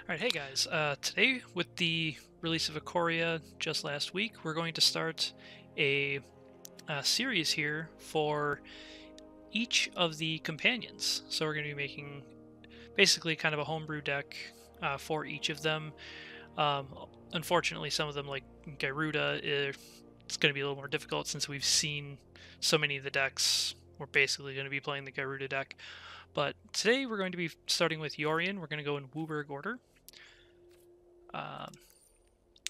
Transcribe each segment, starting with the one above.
Alright, hey guys. Today, with the release of Ikoria just last week, we're going to start a, series here for each of the companions. So we're going to be making basically kind of a homebrew deck for each of them. Unfortunately, some of them, like Gyruda, it's going to be a little more difficult since we've seen so many of the decks. We're basically going to be playing the Gyruda deck. But today we're going to be starting with Yorion. We're going to go in Wooburg order.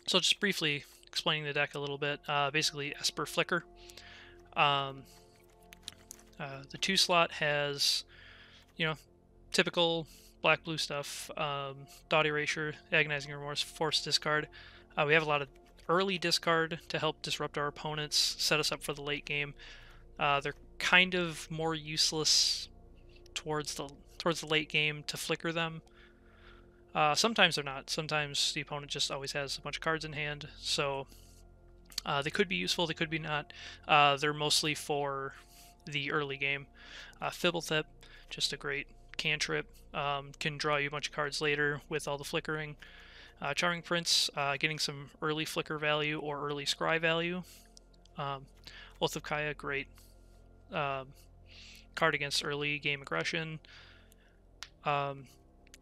So just briefly explaining the deck a little bit. Basically, Esper Flicker. Um, the 2 slot has, typical black-blue stuff. Dot Erasure, Agonizing Remorse, Force Discard. We have a lot of early discard to help disrupt our opponents, set us up for the late game. They're kind of more useless towards the late game to flicker them. Sometimes they're not. Sometimes the opponent just always has a bunch of cards in hand, so they could be useful, they could be not. They're mostly for the early game. Fblthp, just a great cantrip, can draw you a bunch of cards later with all the flickering. Charming Prince, getting some early flicker value or early scry value. Oath of Kaya, great card against early game aggression.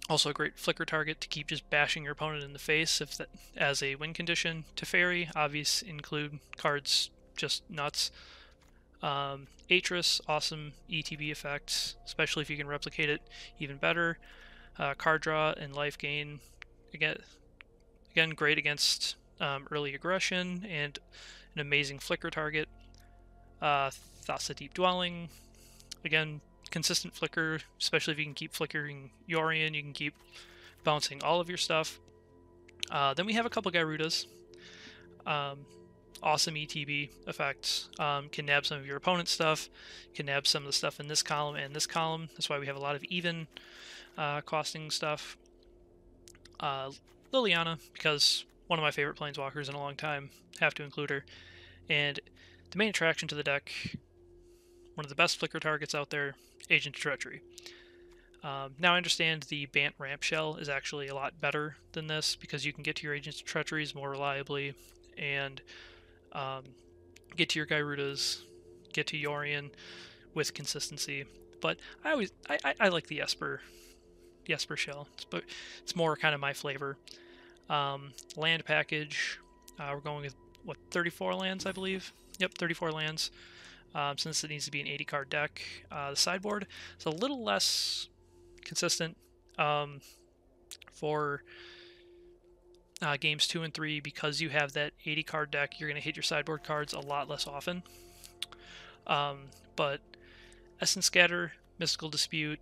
Also a great flicker target to keep just bashing your opponent in the face if that as a win condition. Teferi, obvious, include cards just nuts. Atris, awesome ETB effect, especially if you can replicate it even better. Card draw and life gain, again great against early aggression and an amazing flicker target. Thassa Deep Dwelling, again consistent flicker, especially if you can keep flickering Yorion, you can keep bouncing all of your stuff. Then we have a couple Gyrudas. Awesome ETB effects. Can nab some of your opponent's stuff, can nab some of the stuff in this column and this column. That's why we have a lot of even costing stuff. Liliana, because one of my favorite planeswalkers in a long time, have to include her. And the main attraction to the deck, one of the best flicker targets out there, Agent of Treachery. Now I understand the Bant Ramp Shell is actually a lot better than this because you can get to your Agents of Treacheries more reliably and get to your Gyrudas, get to Yorion with consistency. But I like the Esper Shell, but it's more kind of my flavor. Land package, we're going with what, 34 lands, I believe. Yep, 34 lands. Since it needs to be an 80 card deck. The sideboard is a little less consistent for games 2 and 3 because you have that 80 card deck. You're going to hit your sideboard cards a lot less often. But Essence Scatter, Mystical Dispute,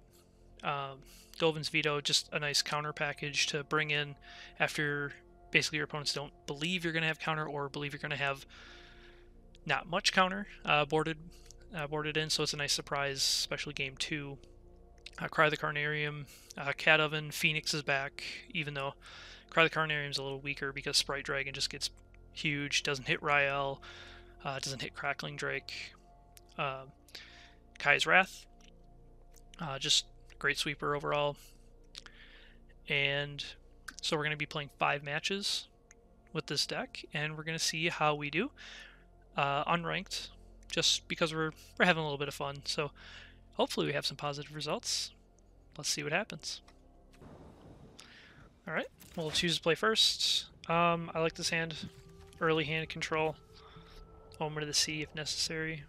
Dolvin's Veto, just a nice counter package to bring in after basically your opponents don't believe you're going to have counter or believe you're going to have not much counter boarded in, so it's a nice surprise, especially game 2. Cry the Carnarium, Cat Oven, Phoenix is back, even though Cry the Carnarium's a little weaker because Sprite Dragon just gets huge, doesn't hit Rael, doesn't hit Crackling Drake. Kai's Wrath, just great sweeper overall. And so we're going to be playing 5 matches with this deck, and we're going to see how we do. Unranked, just because we're having a little bit of fun. So hopefully we have some positive results. Let's see what happens. All right, we'll choose to play first. I like this hand, early hand control. Omen of the Sea if necessary.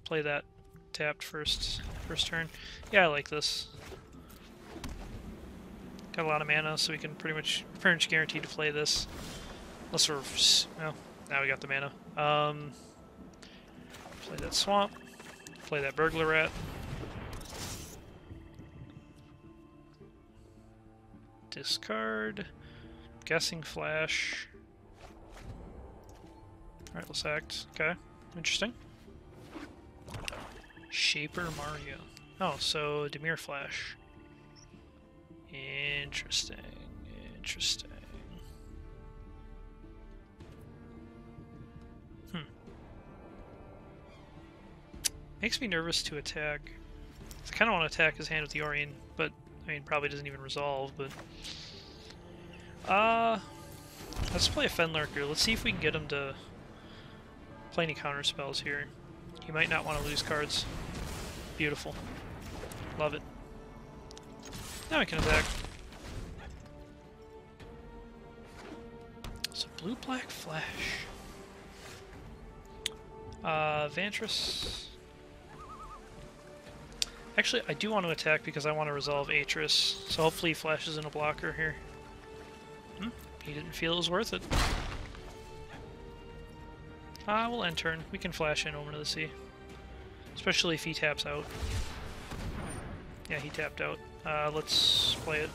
Play that tapped first turn. Yeah, I like this. Got a lot of mana, so we can pretty much guaranteed to play this. Unless we're, well, now we got the mana. Play that Swamp. Play that Burglar Rat. Discard. Guessing Flash. Alright, let's act. Okay, interesting. Shaper Mario. Oh, so Dimir Flash. Interesting. Makes me nervous to attack. I kind of want to attack his hand with Yorion, but I mean, probably doesn't even resolve, but... let's play a Fenlurker. Let's see if we can get him to play any counter spells here. He might not want to lose cards. Beautiful. Love it. Now we can attack. So blue-black flash. Vantress. Actually, I do want to attack because I want to resolve Atris, so hopefully he flashes in a blocker here. He didn't feel it was worth it. We'll end turn. We can flash in Omen of the Sea. Especially if he taps out. Yeah, he tapped out. Let's play it.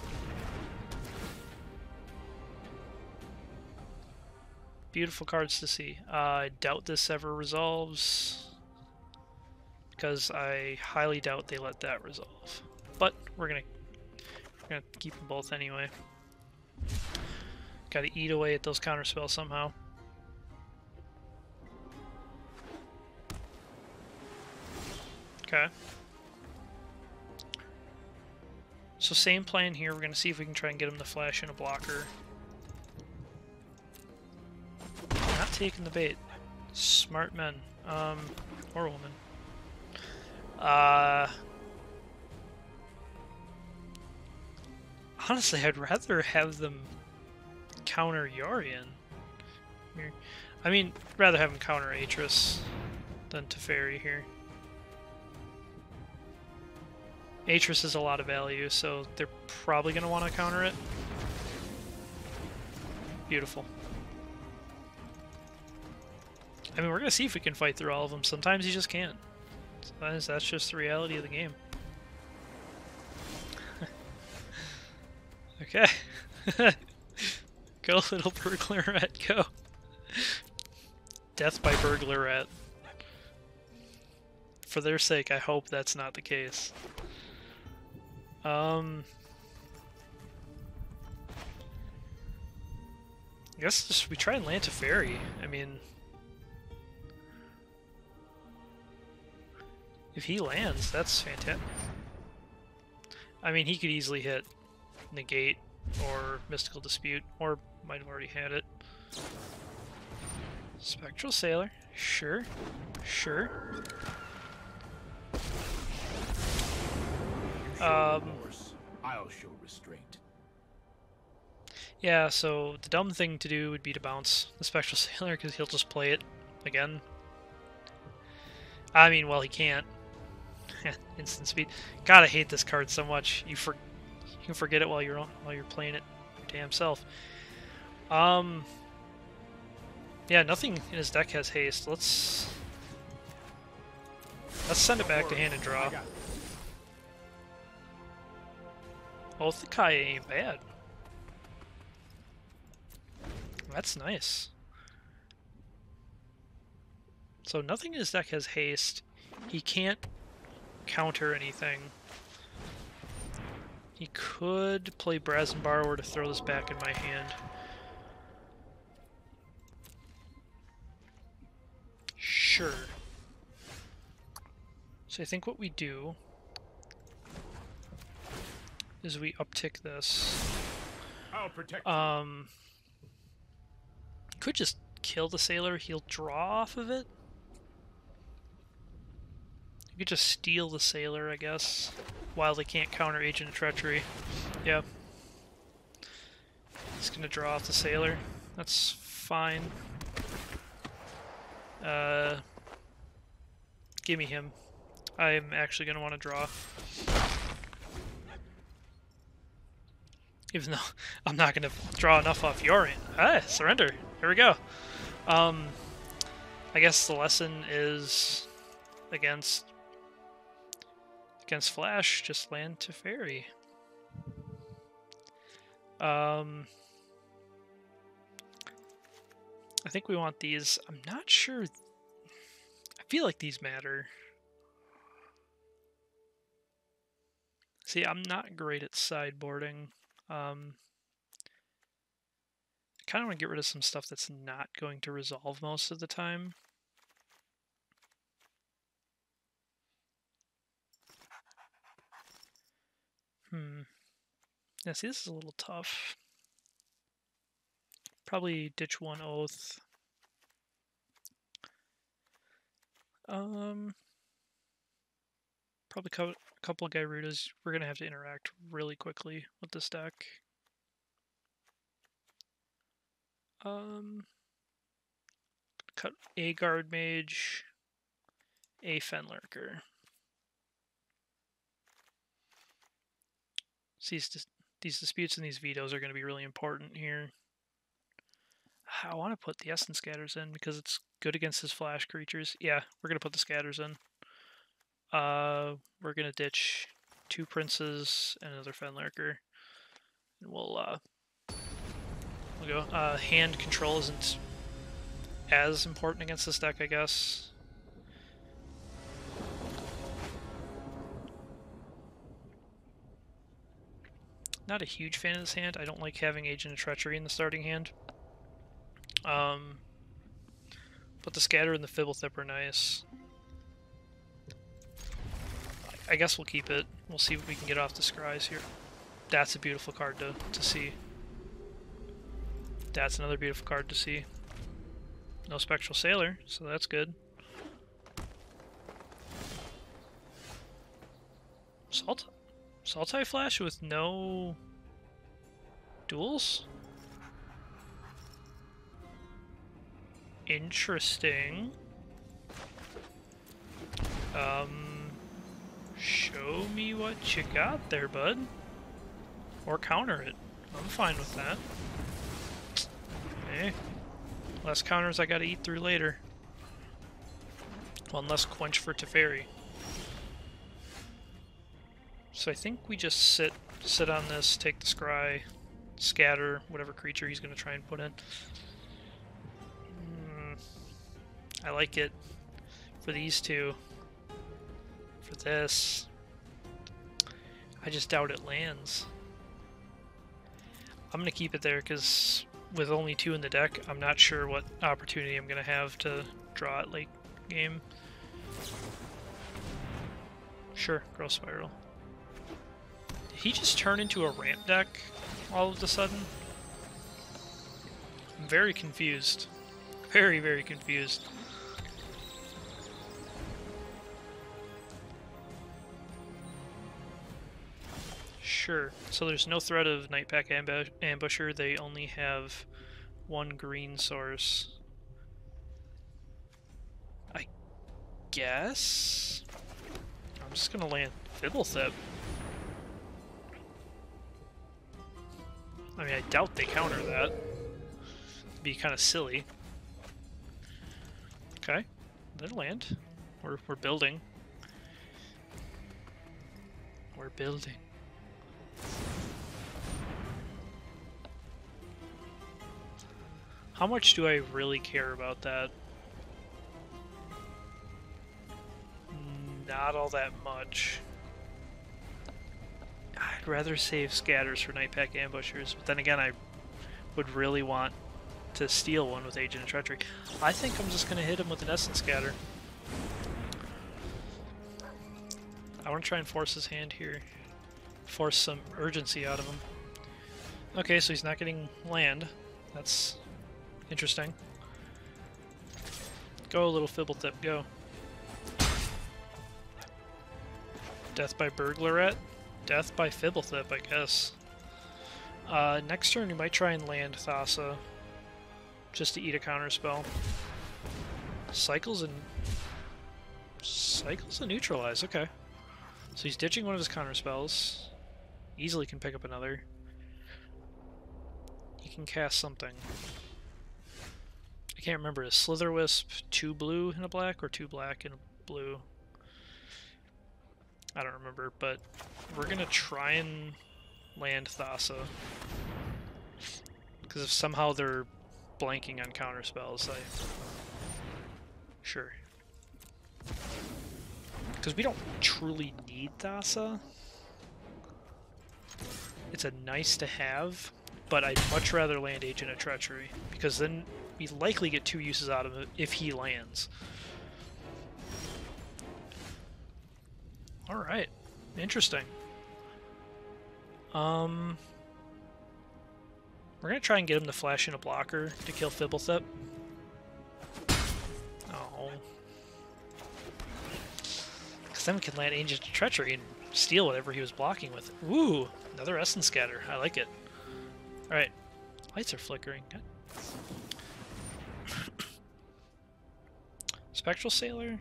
Beautiful cards to see. I doubt this ever resolves, because I highly doubt they let that resolve. But we're gonna keep them both anyway. Gotta eat away at those counter spells somehow. Okay. So same plan here. We're gonna see if we can try and get him to flash in a blocker. Not taking the bait. Smart men. Or woman. Honestly, I'd rather have them counter Yorion. I mean, rather have them counter Atris than Teferi here. Atris is a lot of value, so they're probably going to want to counter it. Beautiful. I mean, we're going to see if we can fight through all of them. Sometimes you just can't. Sometimes that's just the reality of the game. Okay. Go, little Burglar Rat, go. Death by Burglar Rat. For their sake, I hope that's not the case. I guess just we try and land Teferi. I mean, if he lands, that's fantastic. I mean, he could easily hit Negate or Mystical Dispute, or might have already had it. Spectral Sailor, sure, sure. I'll show restraint. Yeah, so the dumb thing to do would be to bounce the Spectral Sailor, because he'll just play it again. I mean, well, he can't. Instant speed. God, I hate this card so much. You can forget it while you're playing it your damn self. Yeah, nothing in his deck has haste. Let's send it back to hand and draw. Oh, the Kai ain't bad. That's nice. So nothing in his deck has haste. He can't counter anything. He could play Brazen Borrower to throw this back in my hand. Sure. So I think what we do is we uptick this. I'll protect Could just kill the sailor, he'll draw off of it. You could just steal the sailor, I guess, while they can't counter Agent of Treachery. Yeah. He's gonna draw off the sailor. That's fine. Give me him. I'm actually gonna want to draw. Even though I'm not gonna draw enough off Yorion. Ah, surrender. Here we go. I guess the lesson is against Flash, just land Teferi. I think we want these. I'm not sure. I feel like these matter. See, I'm not great at sideboarding. I kind of want to get rid of some stuff that's not going to resolve most of the time. Yeah, see, this is a little tough. Probably ditch one Oath. Probably a couple of Gyrudas. We're gonna have to interact really quickly with this deck. Cut a Guardmage, a Fenlurker. These disputes and these vetoes are going to be really important here. I want to put the Essence Scatters in because it's good against his flash creatures. Yeah, we're going to put the Scatters in. We're going to ditch 2 Princes and another Fenlurker. And we'll go. Hand control isn't as important against this deck, I guess. Not a huge fan of this hand. I don't like having Agent of Treachery in the starting hand. But the Scatter and the Fblthp are nice. I guess we'll keep it. We'll see what we can get off the Scries here. That's a beautiful card to see. That's another beautiful card to see. No Spectral Sailor, so that's good. Sultai Flash with no duels? Interesting. Show me what you got there, bud. Or counter it. I'm fine with that. Okay. Less counters I gotta eat through later. One less quench for Teferi. So I think we just sit on this, take the Scry, scatter whatever creature he's gonna try and put in. I like it for these two. For this, I just doubt it lands. I'm gonna keep it there because with only 2 in the deck, I'm not sure what opportunity I'm gonna have to draw it late game. Sure, Growth Spiral. Did he just turn into a ramp deck all of a sudden? I'm very confused. Very, very confused. Sure. So there's no threat of Nightpack Ambusher. They only have 1 green source. I guess? I'm just gonna land Fblthp. I mean, I doubt they counter that. It'd be kind of silly. Okay. Let it land. We're building. We're building. How much do I really care about that? Not all that much. I'd rather save Scatters for Nightpack Ambushers, but then again, I would really want to steal one with Agent of Treachery. I think I'm just going to hit him with an Essence Scatter. I want to try and force his hand here. Force some urgency out of him. Okay, so he's not getting land. That's interesting. Go, little Fblthp, go. Death by Burglar Rat? Death by Fblthp, I guess. Next turn, we might try and land Thassa. Just to eat a counterspell. Cycles and neutralize, okay. So he's ditching one of his counterspells. Easily can pick up another. He can cast something. I can't remember, is Slitherwisp 2 blue and a black, or 2 black and a blue? I don't remember, but we're gonna try and land Thassa. Because if somehow they're blanking on counterspells, sure. Because we don't truly need Thassa. It's a nice to have, but I'd much rather land Agent of Treachery, because then we likely get 2 uses out of it if he lands. Alright, interesting. We're gonna try and get him to flash in a blocker to kill Fblthp. Oh. Because then we can land Agent of Treachery and steal whatever he was blocking with. Ooh, another Essence Scatter. I like it. Alright. Lights are flickering. Spectral Sailor?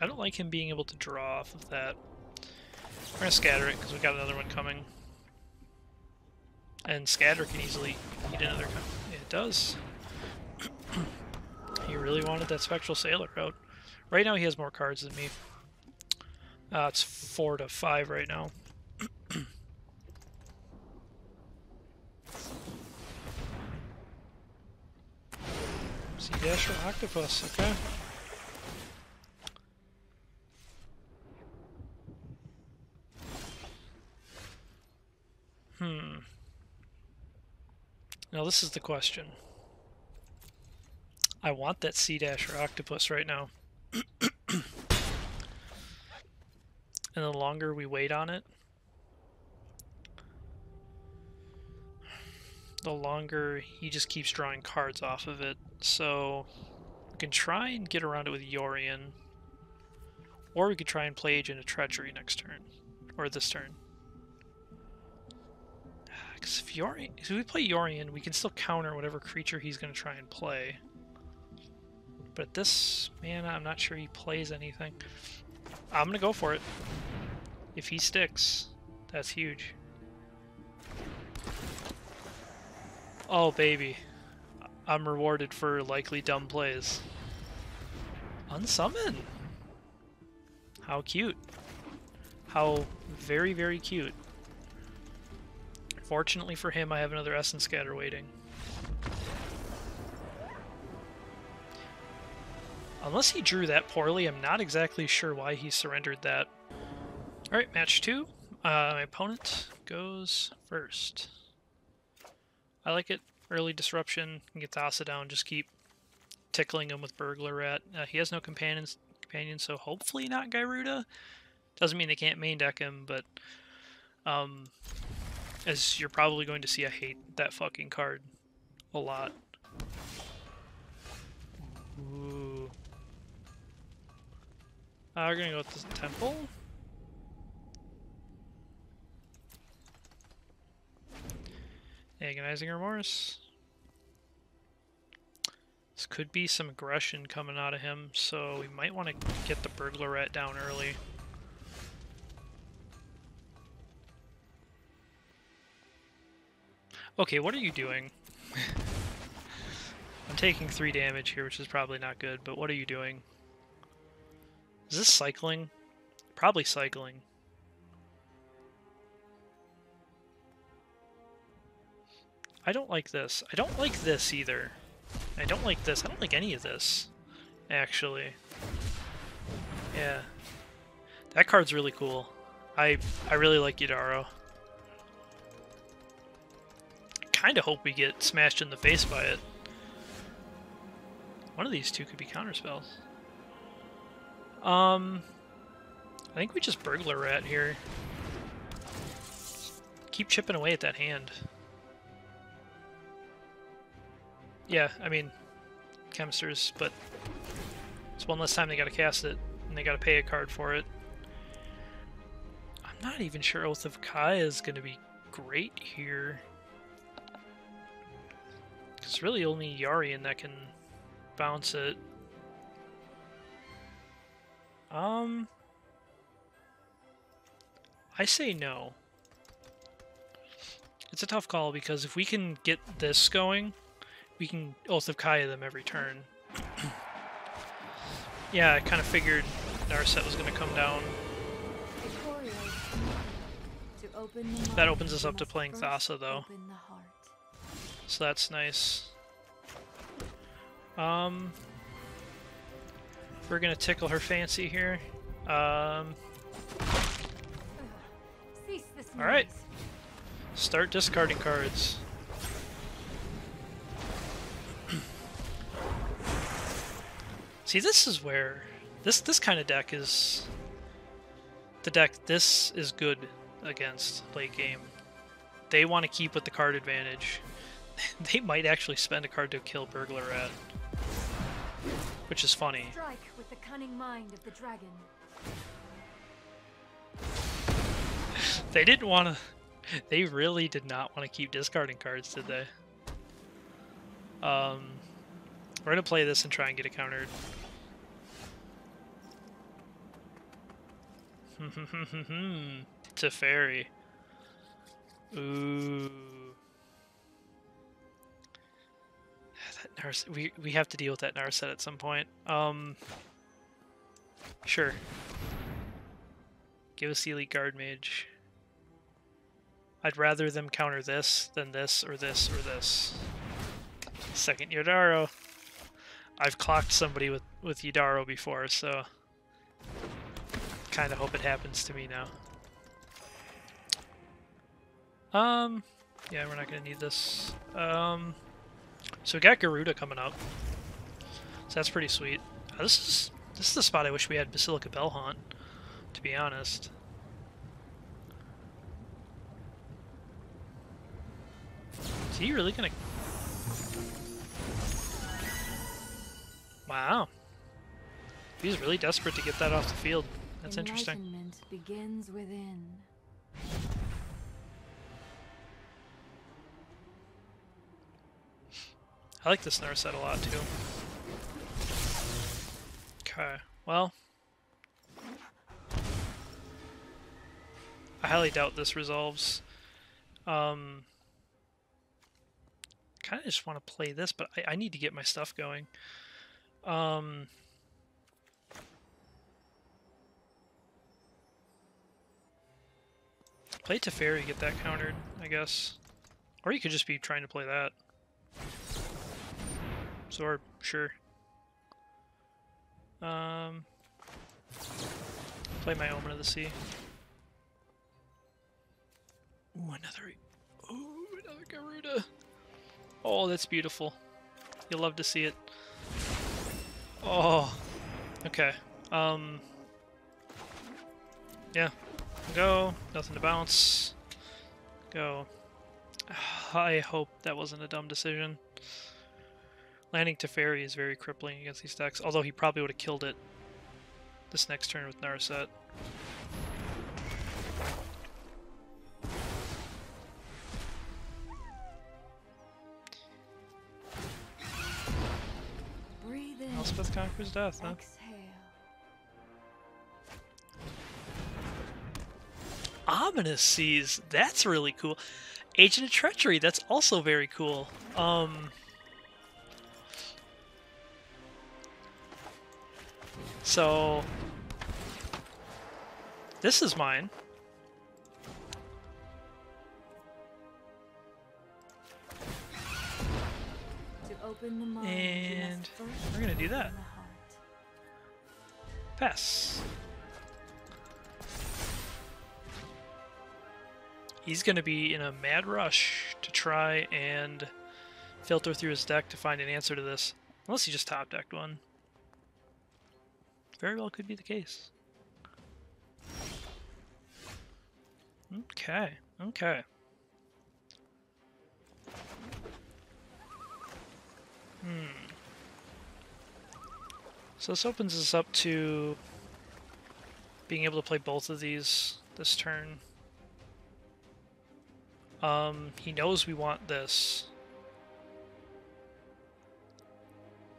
I don't like him being able to draw off of that. We're going to scatter it because we got another one coming. And scatter can easily eat another. It does. He really wanted that Spectral Sailor out. Right now he has more cards than me. It's 4 to 5 right now. Sea Dash or Octopus, okay. Now this is the question. I want that Sea Dash or Octopus right now. And the longer we wait on it, the longer he just keeps drawing cards off of it. So we can try and get around it with Yorion. Or we could try and play Agent of Treachery next turn. Or this turn. Because if we play Yorion, we can still counter whatever creature he's going to try and play. But this mana, I'm not sure he plays anything. I'm going to go for it. If he sticks, that's huge. Oh, baby. I'm rewarded for likely dumb plays. Unsummon! How cute. How very, very cute. Fortunately for him, I have another Essence Scatter waiting. Unless he drew that poorly, I'm not exactly sure why he surrendered that. Alright, match 2. My opponent goes first. I like it. Early disruption. Can get Thassa down. Just keep tickling him with Burglar Rat. He has no companions, so hopefully not Gyruda. Doesn't mean they can't main deck him, but as you're probably going to see, I hate that fucking card a lot. Ooh. We're gonna go with the Temple. Agonizing Remorse. This could be some aggression coming out of him, so we might want to get the Burglar Rat down early. Okay, what are you doing? I'm taking 3 damage here, which is probably not good, but what are you doing? Is this cycling? Probably cycling. I don't like this. I don't like this either. I don't like this. I don't like any of this, actually. Yeah. That card's really cool. I really like Yidaro. Kinda hope we get smashed in the face by it. One of these two could be counterspells. I think we just Burglar Rat here. Keep chipping away at that hand. Yeah, I mean, Chemisters, but it's one less time they gotta cast it, and they gotta pay a card for it. I'm not even sure Oath of Kai is gonna be great here. It's really only Yorion that can bounce it. I say no. It's a tough call because if we can get this going, we can Oath of Kaya them every turn. Yeah, I kind of figured Narset was going to come down. That opens us up to playing Thassa, though. So that's nice. We're going to tickle her fancy here. Alright. Start discarding cards. See, this is where this kind of deck is the deck this is good against late game. They want to keep with the card advantage. They might actually spend a card to kill Burglar Rat, which is funny. Strike with the cunning mind of the dragon. They didn't want to. They really did not want to keep discarding cards, did they? We're gonna play this and try and get it countered. Teferi. Ooh. That we have to deal with that Narset at some point. Sure. Give us the Elite Guardmage. I'd rather them counter this than this or this or this. Second Yodaro. I've clocked somebody with Yodaro before, so kind of hope it happens to me now. Yeah, we're not gonna need this. So we got Gyruda coming up, so that's pretty sweet. This is the spot I wish we had Basilica Bellhaunt, to be honest. Is he really gonna? Wow. He's really desperate to get that off the field. That's interesting. Enlightenment begins within. I like this Narset a lot too. Okay, well, I highly doubt this resolves. Kind of just want to play this, but I need to get my stuff going. Play Teferi, get that countered, I guess. Or you could just be trying to play that. Sword, sure. Play my Omen of the Sea. Ooh, another Gyruda. Oh, that's beautiful. You'll love to see it. Oh, okay. Yeah. Go. Nothing to bounce. Go. I hope that wasn't a dumb decision. Landing Teferi is very crippling against these decks, although he probably would have killed it this next turn with Narset. Breathe in. Elspeth conquers death, huh? Exhale. Ominous Seas, that's really cool. Agent of Treachery, that's also very cool. So this is mine. To open the mind, And we're gonna do that. Pass. He's gonna be in a mad rush to try and filter through his deck to find an answer to this. Unless he just top decked one. Very well could be the case. Okay, okay. So this opens us up to being able to play both of these this turn. He knows we want this.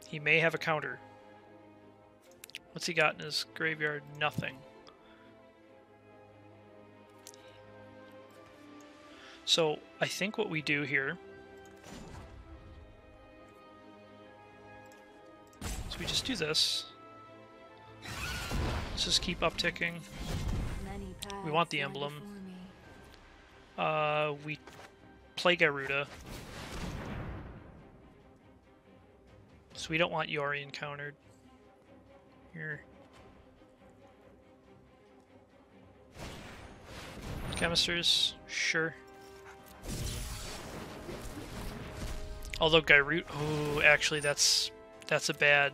He may have a counter. What's he got in his graveyard? Nothing. So I think what we do here is we just do this. Let's just keep upticking. We want the emblem. We play Gyruda. So we don't want Yorion countered. Here. Chemisters, sure. Although Gyruda, oh, actually that's a bad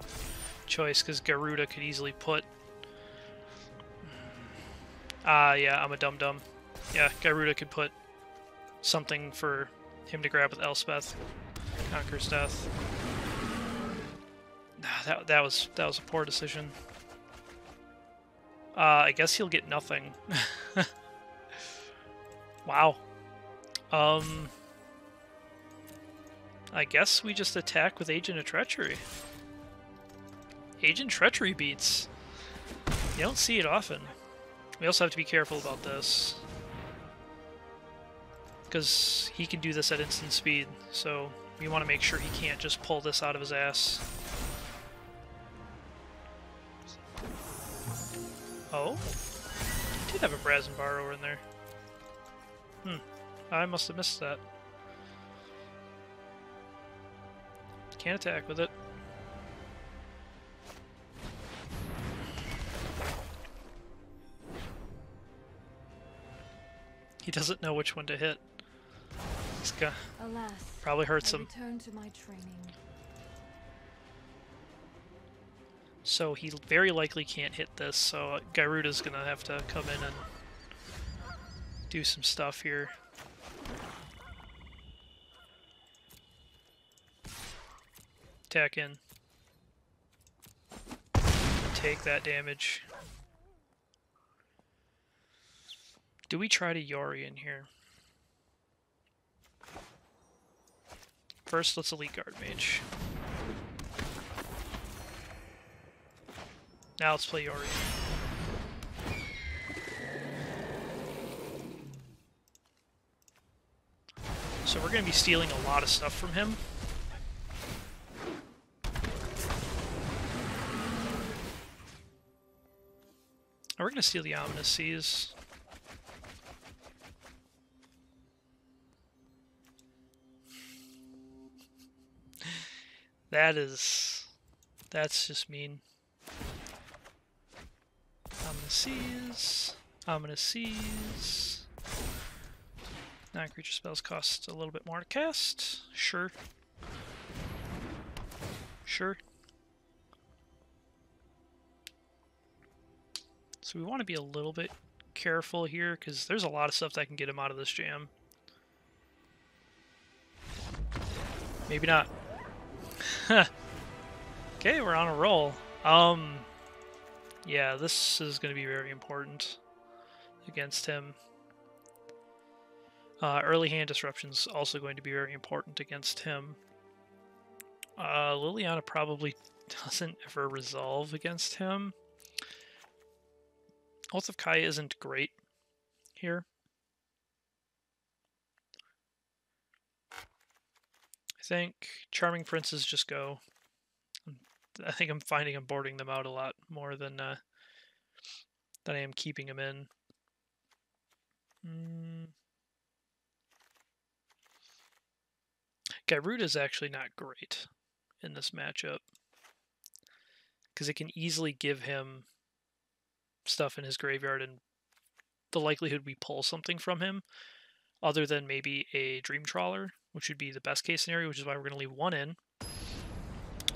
choice because Gyruda could easily put. Yeah, I'm a dum-dum. Yeah, Gyruda could put something for him to grab with Elspeth. Conquer's Death. Nah, that was a poor decision. I guess he'll get nothing. Wow. I guess we just attack with Agent of Treachery. Agent Treachery beats. You don't see it often. We also have to be careful about this, because he can do this at instant speed, so we want to make sure he can't just pull this out of his ass. Oh? He did have a Brazen Borrower in there. I must have missed that. Can't attack with it. He doesn't know which one to hit. This guy probably hurts him. Return to my training. So he very likely can't hit this, so Gyruda's gonna have to come in and do some stuff here. Attack in. Take that damage. Do we try to Yorion here? First, let's Elite Guardmage. Now let's play Yorion. So we're going to be stealing a lot of stuff from him. And we're going to steal the Ominous Seas. That's just mean. Ominous Seas. Non-creature spells cost a little bit more to cast. Sure. Sure. So we want to be a little bit careful here, because there's a lot of stuff that can get him out of this jam. Maybe not. Okay, we're on a roll. Yeah, this is going to be very important against him. Early hand disruption's also going to be very important against him. Liliana probably doesn't ever resolve against him. Oath of Kai isn't great here. I think Charming Princes just go. I think I'm finding I'm boarding them out a lot more than I am keeping them in. Gyruda is actually not great in this matchup, because it can easily give him stuff in his graveyard, and the likelihood we pull something from him, other than maybe a Dream Trawler, which would be the best case scenario, which is why we're going to leave one in.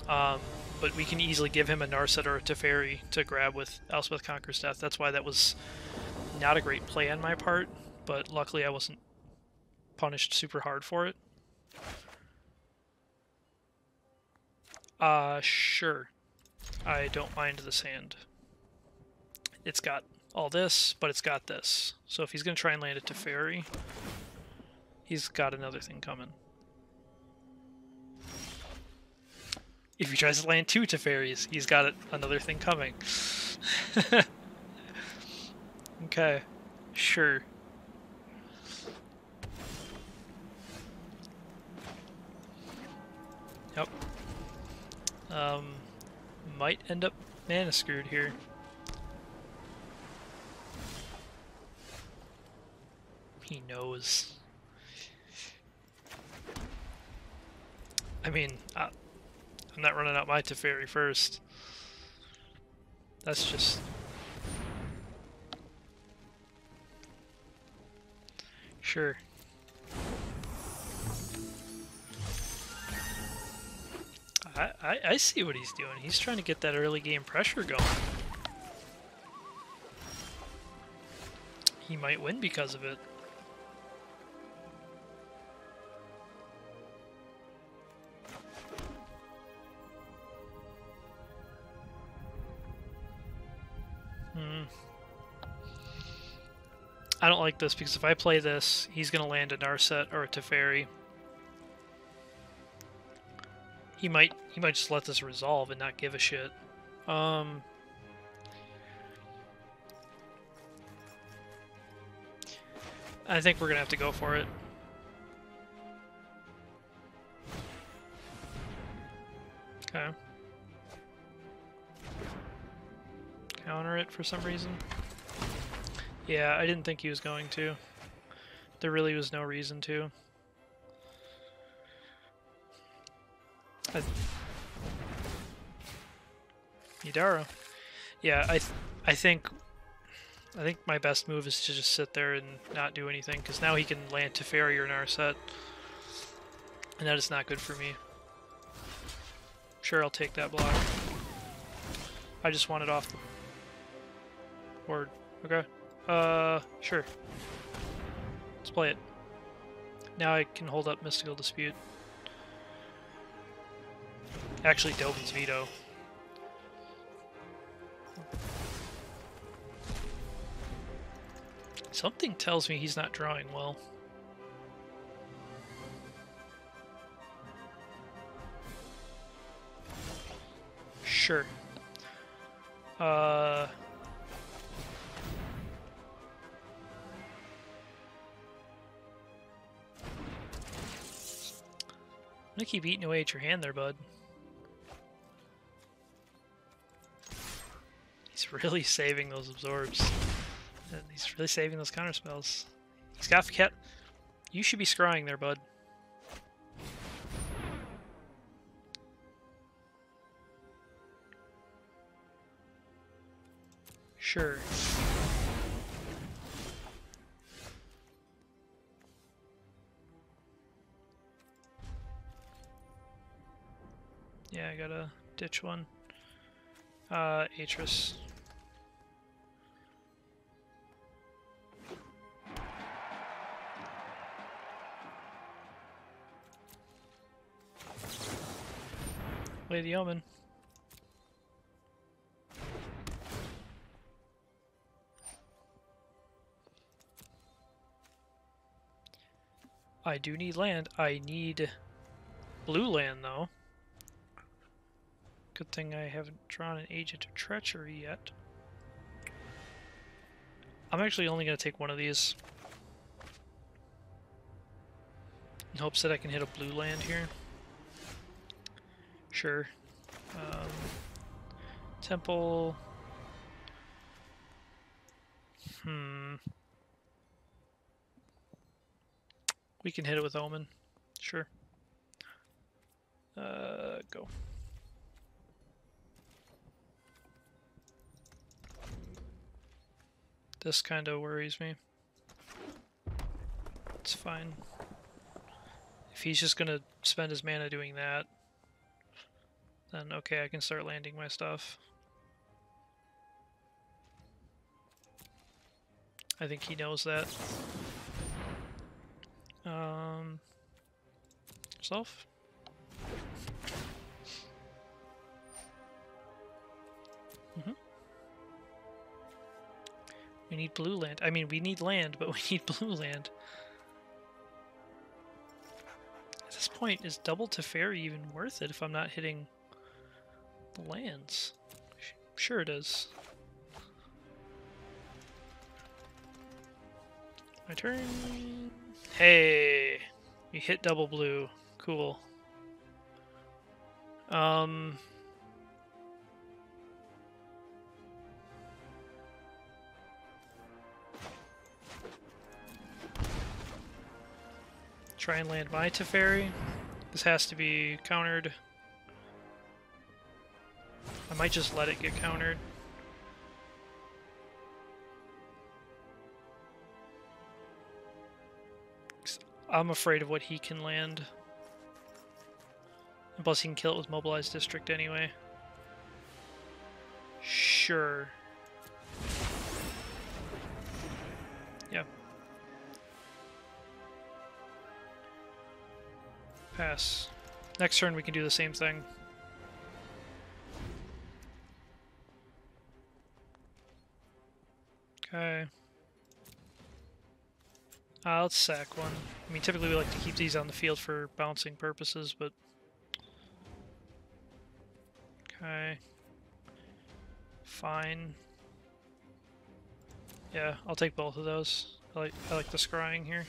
But we can easily give him a Narset or a Teferi to grab with Elspeth Conquer's Death. That's why that was not a great play on my part, but luckily I wasn't punished super hard for it. Sure. I don't mind this hand. It's got all this, but it's got this. So if he's going to try and land a Teferi, he's got another thing coming. If he tries to land two Teferis, he's got another thing coming. Okay, sure. Yep. Might end up mana screwed here. He knows. I mean, I'm not running out my Teferi first. That's just... Sure. I see what he's doing. He's trying to get that early game pressure going. he might win because of it. I don't like this because if I play this, he's going to land a Narset or a Teferi. He might just let this resolve and not give a shit. I think we're going to have to go for it. Okay. Counter it for some reason. Yeah, I didn't think he was going to. There really was no reason to. Yidaro. Yeah, I think my best move is to just sit there and not do anything, because now he can land Teferi or Narset, and that is not good for me. Sure, I'll take that block. I just want it off the board. Okay. Sure. Let's play it. Now I can hold up Mystical Dispute. Actually, Dovin's Veto. Something tells me he's not drawing well. Sure. I'm gonna keep eating away at your hand there, bud. He's really saving those absorbs. And he's really saving those counter spells. He's got cat. You should be scrying there, bud. Sure. Yeah, I gotta ditch one. Atris. Play the Omen. I do need land. I need blue land, though. Good thing I haven't drawn an Agent of Treachery yet. I'm actually only going to take one of these, in hopes that I can hit a blue land here. Sure. Temple. We can hit it with Omen. Sure. Go. This kind of worries me. It's fine. If he's just gonna spend his mana doing that, then okay, I can start landing my stuff. I think he knows that. Self? We need blue land. I mean, we need land, but we need blue land. At this point, is double Teferi even worth it if I'm not hitting the lands? Sure it is. My turn. Hey! You hit double blue. Cool. Try and land my Teferi. This has to be countered. I might just let it get countered. I'm afraid of what he can land. And plus he can kill it with Mobilized District anyway. Sure. Yeah. Pass. Next turn we can do the same thing. Okay. Let's sack one. I mean, typically we like to keep these on the field for bouncing purposes, but... Okay. Fine. Yeah, I'll take both of those. I like the scrying here.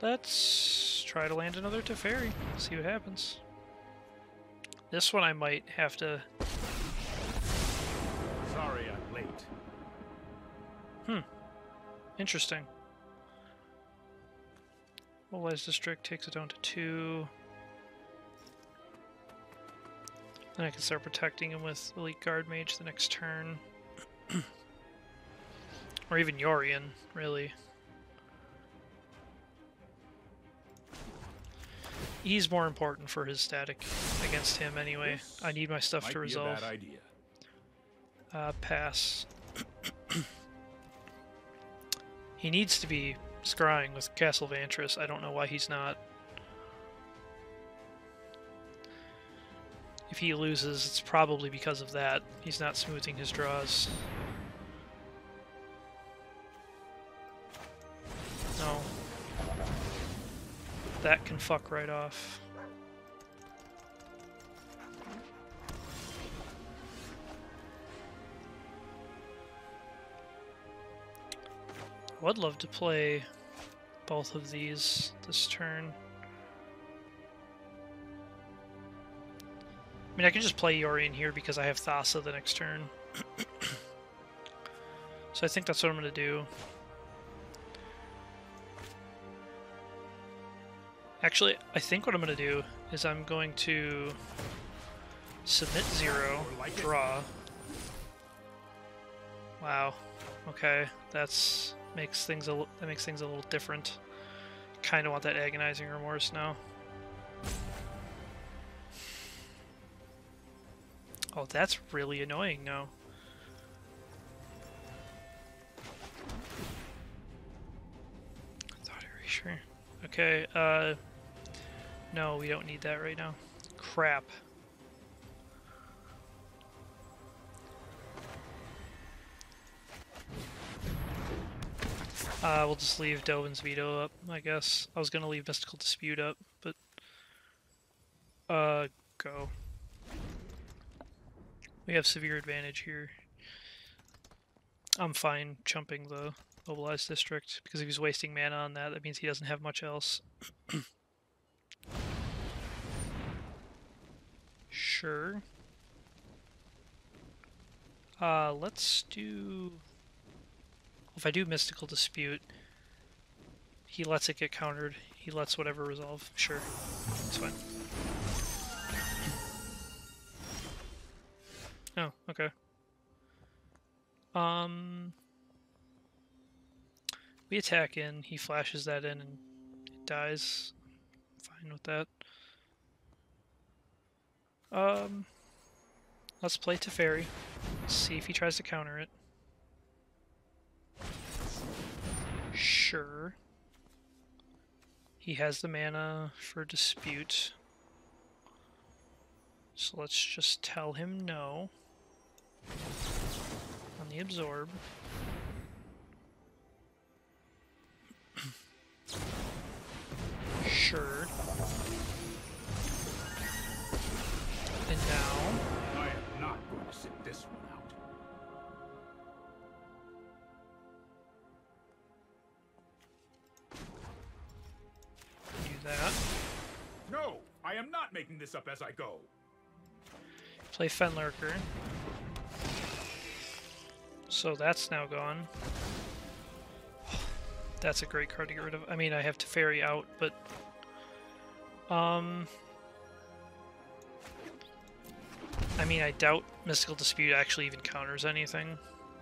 Let's try to land another Teferi. See what happens. This one I might have to... Sorry I'm late. Interesting. Mobilize District takes it down to 2. Then I can start protecting him with Elite Guardmage the next turn. Or even Yorion, really. He's more important for his static against him anyway. This I need my stuff might to be resolve. a bad idea. Pass. He needs to be scrying with Castle Vantress. I don't know why he's not. If he loses, it's probably because of that. He's not smoothing his draws. No. That can fuck right off. I would love to play both of these this turn. I mean, I can just play Yorion here because I have Thassa the next turn. So I think that's what I'm going to do. Actually, I think what I'm going to do is I'm going to submit 0, draw. Wow. Okay, that makes things a little different. Kind of want that agonizing remorse now. Oh, that's really annoying now. Thought erasure. Okay, no, we don't need that right now. Crap. We'll just leave Dovin's Veto up, I guess. I was gonna leave Mystical Dispute up, but... go. We have severe advantage here. I'm fine chumping the Mobilized District, because if he's wasting mana on that, that means he doesn't have much else. Sure. Let's do... If I do Mystical Dispute, he lets it get countered. He lets whatever resolve. Sure. It's fine. Oh, okay. We attack in, he flashes that in, and it dies. Fine with that. Let's play Teferi. See if he tries to counter it. Sure. He has the mana for Dispute. So let's just tell him no. On the Absorb. Sure. And now... I am not going to sit this one out. Do that. No, I am not making this up as I go. Play Fenlurker. So that's now gone. That's a great card to get rid of. I mean, I have Teferi out, but... I mean, I doubt Mystical Dispute actually even counters anything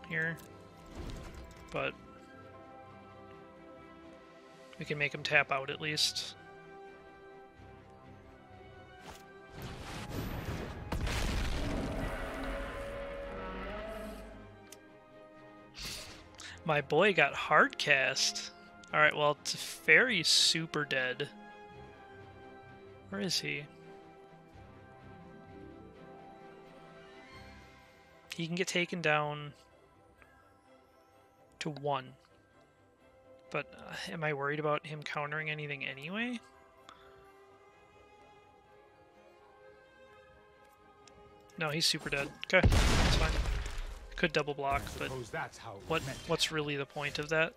here. But... we can make him tap out at least. My boy got hard cast. Alright, well, Teferi's super dead. Where is he? He can get taken down to 1. But am I worried about him countering anything anyway? No, he's super dead. Okay, that's fine. Could double block, but that's how what's really the point of that?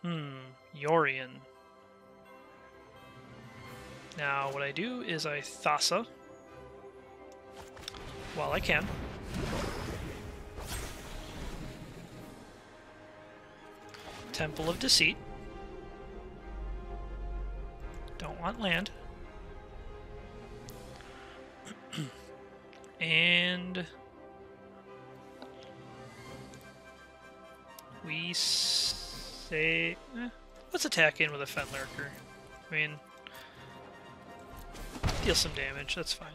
Yorion. Now, what I do is I Thassa while I can. Temple of Deceit. Don't want land. And we say, let's attack in with a Fenlurker. I mean, deal some damage, that's fine.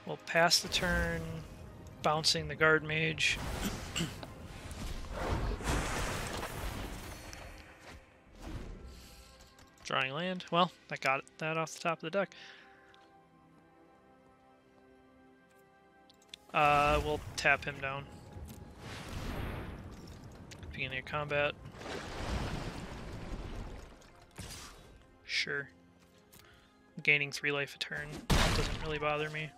We'll pass the turn, bouncing the Guardmage. Drawing land. Well, I got that off the top of the deck. We'll tap him down. Beginning of combat. Sure. Gaining 3 life a turn doesn't really bother me.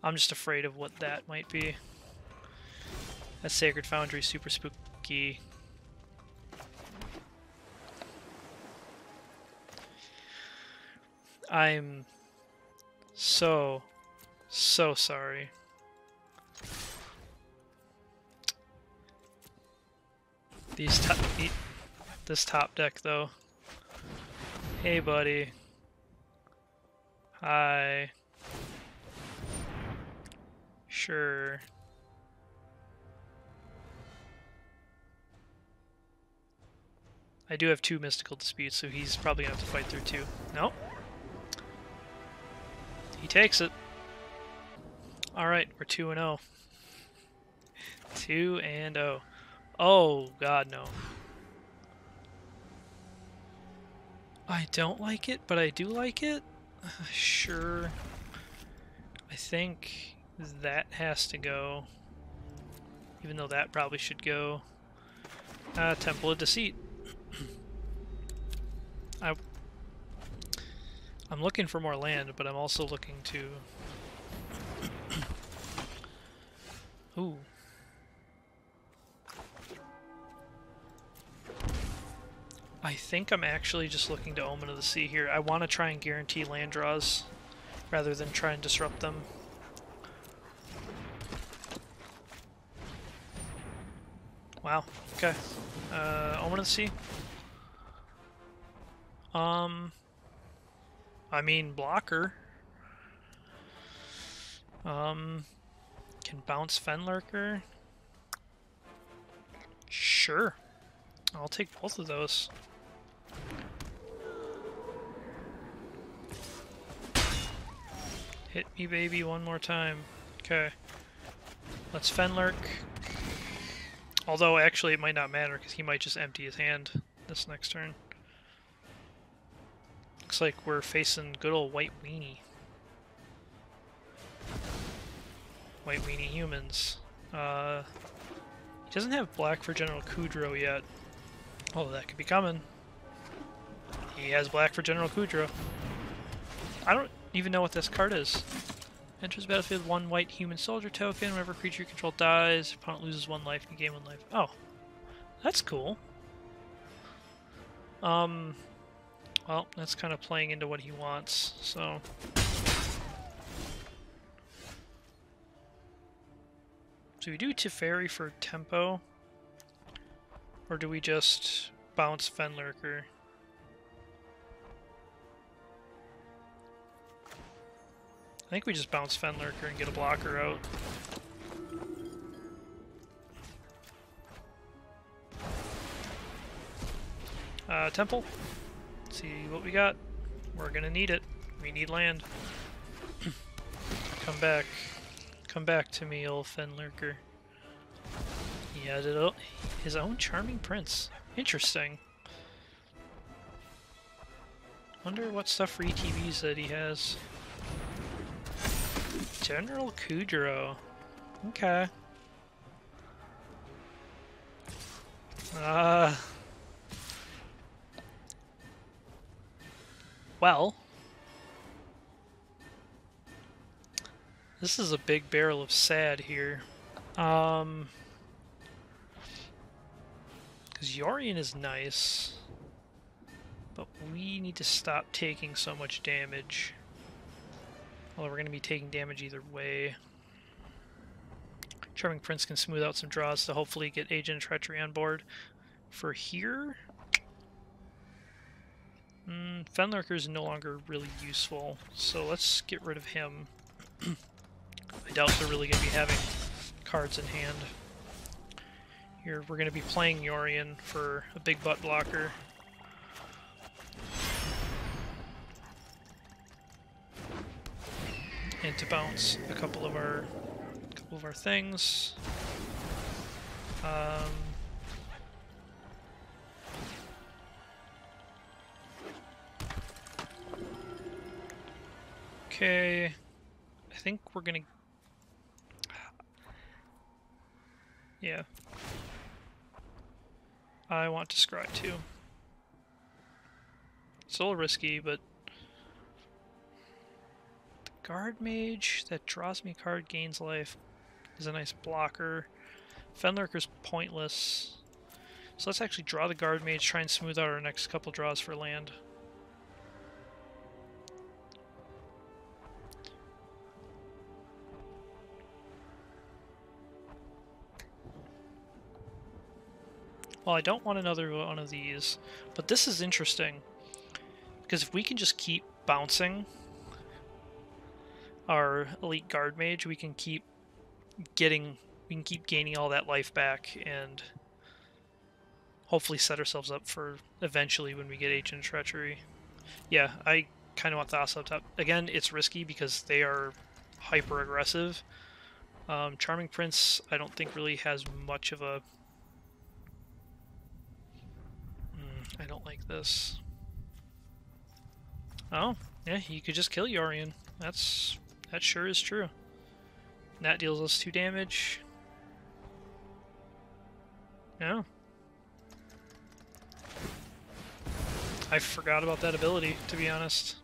I'm just afraid of what that might be. That Sacred Foundry super spooky. I'm so sorry. This top deck though. Hey buddy. Hi. Sure. I do have 2 mystical disputes, so he's probably gonna have to fight through 2. Nope. He takes it. Alright, we're 2-0. 2-0. Oh, God, no. I don't like it, but I do like it? Sure. I think that has to go. Even though that probably should go. Temple of Deceit. I'm looking for more land, but I'm also looking to... Ooh. I think I'm actually just looking to Omen of the Sea here. I want to try and guarantee land draws rather than try and disrupt them. Wow, okay. Omen of the Sea? I mean, blocker. Can bounce Fenlurker? Sure. I'll take both of those. Hit me, baby, one more time. Okay. Let's Fenlurk. Although, actually, it might not matter, because he might just empty his hand this next turn. Looks like we're facing good old White Weenie. White Weenie humans. He doesn't have black for General Kudro yet. Oh, that could be coming. He has black for General Kudro. I don't even know what this card is. Enters the battlefield with 1 white human soldier token. Whenever creature you control dies, opponent loses 1 life, you gain 1 life. Oh, that's cool. Well, that's kind of playing into what he wants, so... Do we do Teferi for tempo? Or do we just bounce Fenlurker? I think we just bounce Fenlurker and get a blocker out. Temple. Let's see what we got. We're gonna need it. We need land. Come back. Come back to me, old Fenlurker. He had his own charming prince. Interesting. Wonder what stuff for ETBs that he has. General Kudrow. Okay. Well. This is a big barrel of sad here. Because Yorion is nice. But we need to stop taking so much damage. Although we're going to be taking damage either way. Charming Prince can smooth out some draws to hopefully get Agent of Treachery on board. For here... Fenlurker is no longer really useful, so let's get rid of him. I doubt they're really going to be having cards in hand. Here, we're going to be playing Yorion for a big butt blocker. And to bounce a couple of our things. Okay, I think we're gonna... Yeah. I want to scry too. It's a little risky, but... The Guardmage that draws me a card, gains life, is a nice blocker. Fenlurker's pointless. So let's actually draw the Guardmage, try and smooth out our next couple draws for land. Well, I don't want another one of these, but this is interesting, because if we can just keep bouncing our Elite Guardmage, we can keep gaining all that life back, and hopefully set ourselves up for eventually when we get Agent of Treachery. Yeah, I kind of want Thassa up top. Again, it's risky because they are hyper aggressive. Charming Prince, I don't think really has much of a... I don't like this. Oh, yeah, you could just kill Yorion. That sure is true. And that deals us 2 damage. Yeah. I forgot about that ability, to be honest.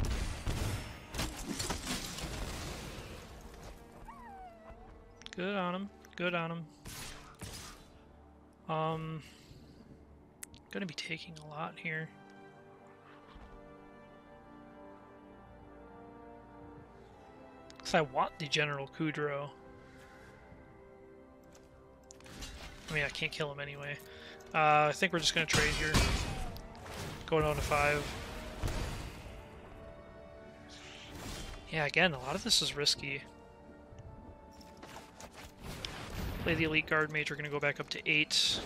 Good on him. Good on him. Gonna be taking a lot here. Because I want the General Kudrow. I mean, I can't kill him anyway. I think we're just gonna trade here. Going on to 5. Yeah, again, a lot of this is risky. Play the Elite Guardmage, we're gonna go back up to 8.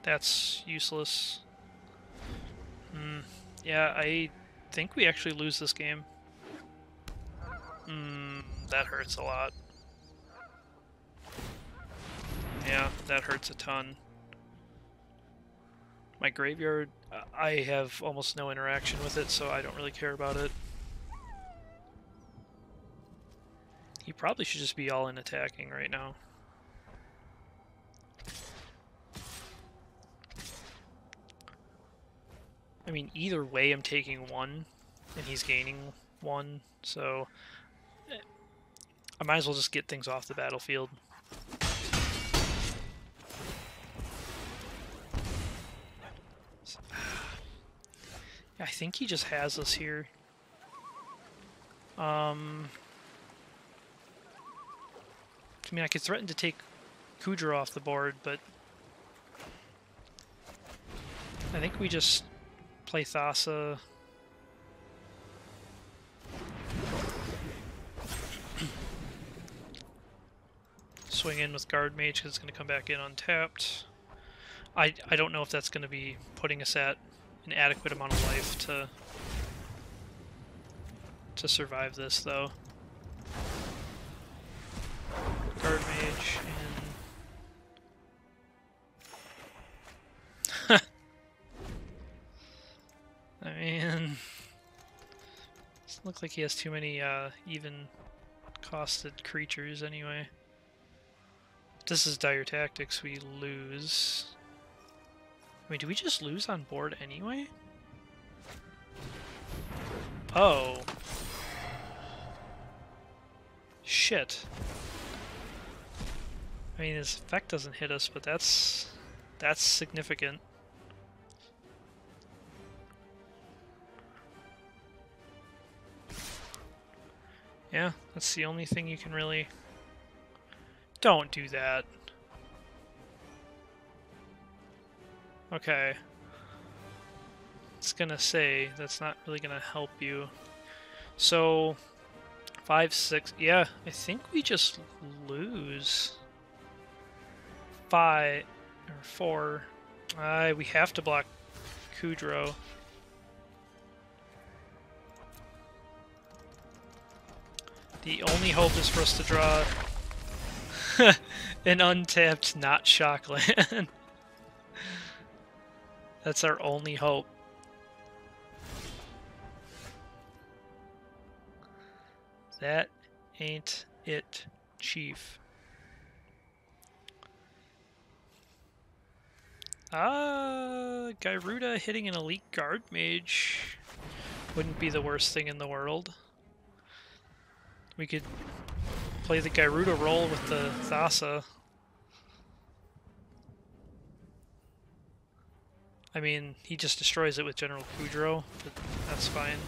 That's useless. Yeah, I think we actually lose this game. That hurts a lot. Yeah, that hurts a ton. My graveyard, I have almost no interaction with it, so I don't really care about it. He probably should just be all in attacking right now. I mean, either way I'm taking 1, and he's gaining 1, so I might as well just get things off the battlefield. I think he just has us here. I mean, I could threaten to take Kudrow off the board, but I think we just play Thassa. Swing in with Guardmage because it's going to come back in untapped. I don't know if that's going to be putting us at an adequate amount of life to to survive this, though. Guardmage and... I mean... Doesn't look like he has too many even costed creatures anyway. If this is dire tactics, we lose. I mean, do we just lose on board anyway? Oh. Shit. I mean, his effect doesn't hit us, but that's significant. Yeah, that's the only thing you can really... Don't do that. Okay. It's gonna say that's not really gonna help you. So, 5, 6... Yeah, I think we just lose. 5 or 4. We have to block Kudro. The only hope is for us to draw an untapped not shockland. That's our only hope. That ain't it, Chief. Gyruda hitting an Elite Guardmage wouldn't be the worst thing in the world. We could play the Gyruda roll with the Thassa. I mean, he just destroys it with General Kudro, but that's fine.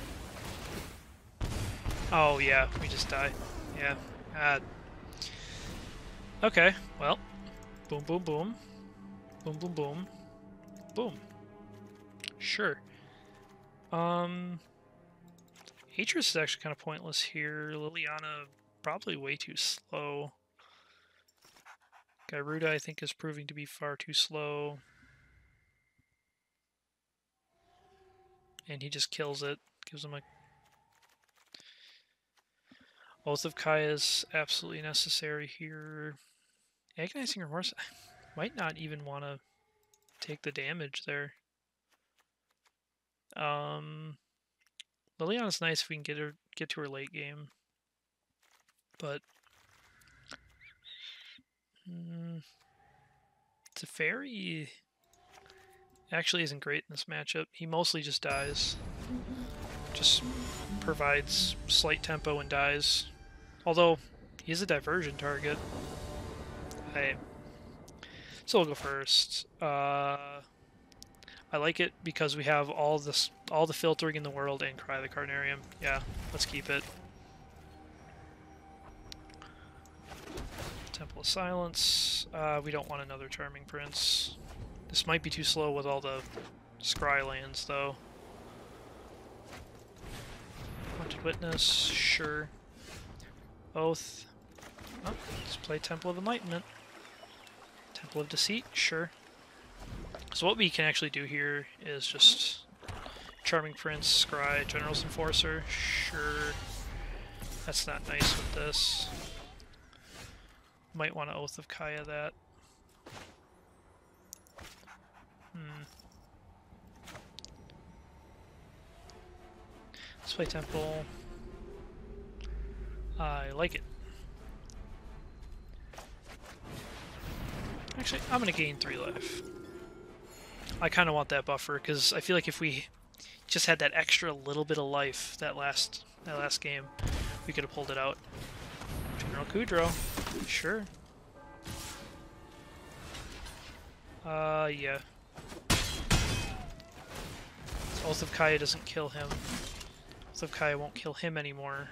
Oh yeah, we just die. Yeah. Okay, well. Boom, boom, boom. Boom, boom, boom. Boom. Sure. Atris is actually kind of pointless here. Liliana, probably way too slow. Gyruda, I think, is proving to be far too slow. And he just kills it. Gives him a... Oath of Kaya is absolutely necessary here. Agonizing Remorse, I might not even want to take the damage there. Liliana's nice if we can get to her late game. But... Teferi actually isn't great in this matchup. He mostly just dies. Just provides slight tempo and dies. Although, he's a diversion target. So we'll go first. I like it because we have all the filtering in the world and Cry the Carnarium. Yeah, let's keep it. Temple of Silence. We don't want another Charming Prince. This might be too slow with all the Scry lands, though. Haunted Witness, sure. Oath. Oh, let's play Temple of Enlightenment. Temple of Deceit, sure. So what we can actually do here is just Charming Prince, Scry, General's Enforcer, sure. That's not nice with this. Might want to Oath of Kaya that. Let's play Temple. I like it. Actually, I'm going to gain 3 life. I kind of want that buffer, because I feel like if we just had that extra little bit of life that last game, we could have pulled it out. General Kudro. Sure. Yeah. Oath of Kaya doesn't kill him. Oath of Kaya won't kill him anymore.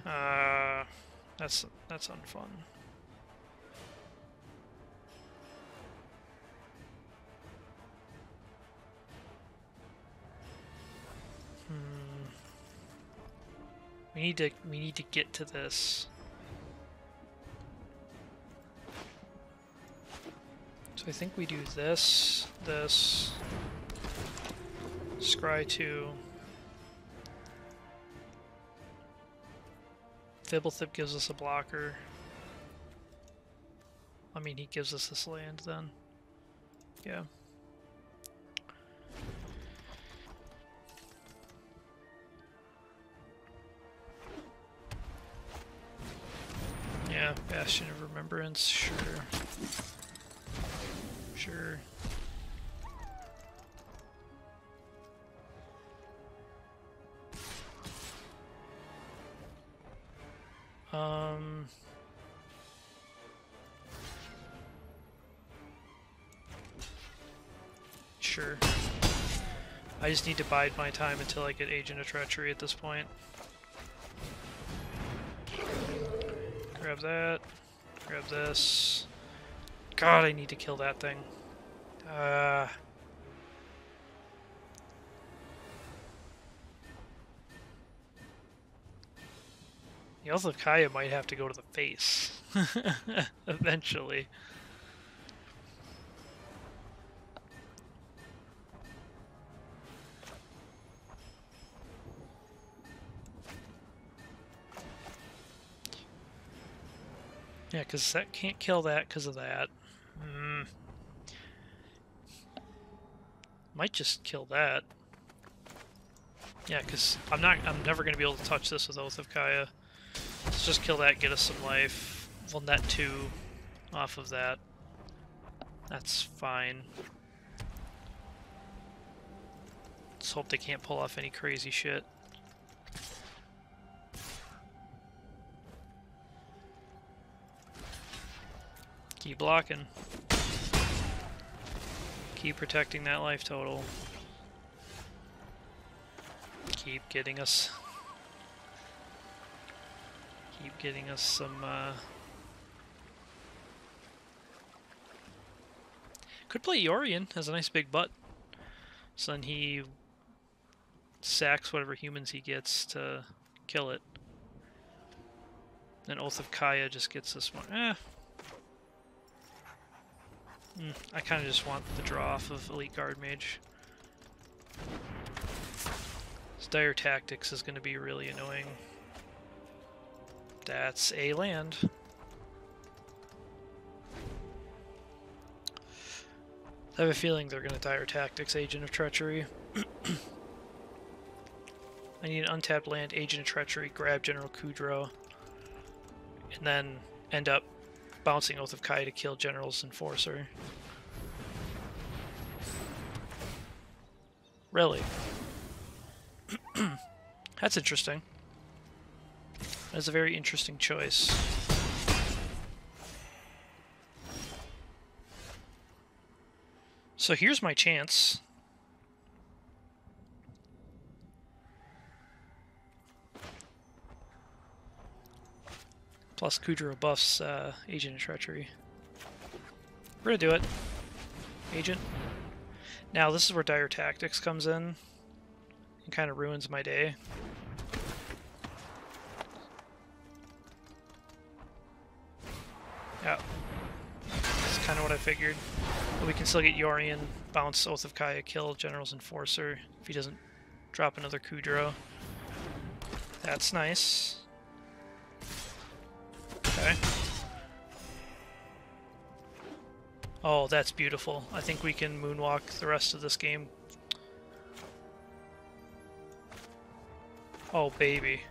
That's unfun. We need to get to this. So I think we do this, Scry 2. Fblthp gives us a blocker. I mean, he gives us this land then. Yeah. Yeah, Bastion of Remembrance, sure. Sure. Sure. I just need to bide my time until I get Agent of Treachery at this point. Grab that. Grab this. God, I need to kill that thing. The Oath of Kaya might have to go to the face. Eventually. Yeah, because that can't kill that because of that. Might just kill that. Yeah, because I'm never going to be able to touch this with Oath of Kaya. Let's just kill that, get us some life. We'll net 2 off of that. That's fine. Let's hope they can't pull off any crazy shit. Keep blocking. Keep protecting that life total. Keep getting us some, Could play Yorion, has a nice big butt. So then he sacks whatever humans he gets to kill it. Then Oath of Kaya just gets this one. I kind of just want the draw off of Elite Guardmage. This Dire Tactics is going to be really annoying. That's a land. I have a feeling they're going to Dire Tactics Agent of Treachery. I need an untapped land, Agent of Treachery, grab General Kudro, and then end up bouncing Oath of Kaya to kill General's Enforcer. Really? That's interesting. That's a very interesting choice. So here's my chance. Plus Kudro buffs Agent of Treachery. We're gonna do it. Agent. Now this is where Dire Tactics comes in and kind of ruins my day. Yeah. That's kind of what I figured. But we can still get Yorion, bounce Oath of Kaya, kill General's Enforcer if he doesn't drop another Kudro. That's nice. Okay. Oh, that's beautiful. I think we can moonwalk the rest of this game. Oh, baby.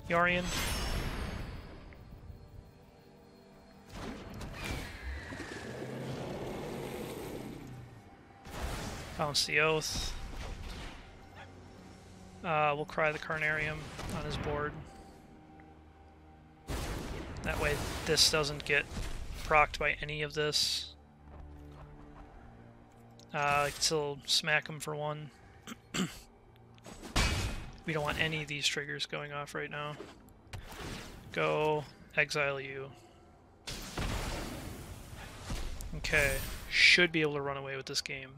Yorion. Bounce the Oath. We'll cry the Carnarium on his board. That way this doesn't get procced by any of this. I can still smack him for 1. We don't want any of these triggers going off right now. Go exile you. Okay, should be able to run away with this game.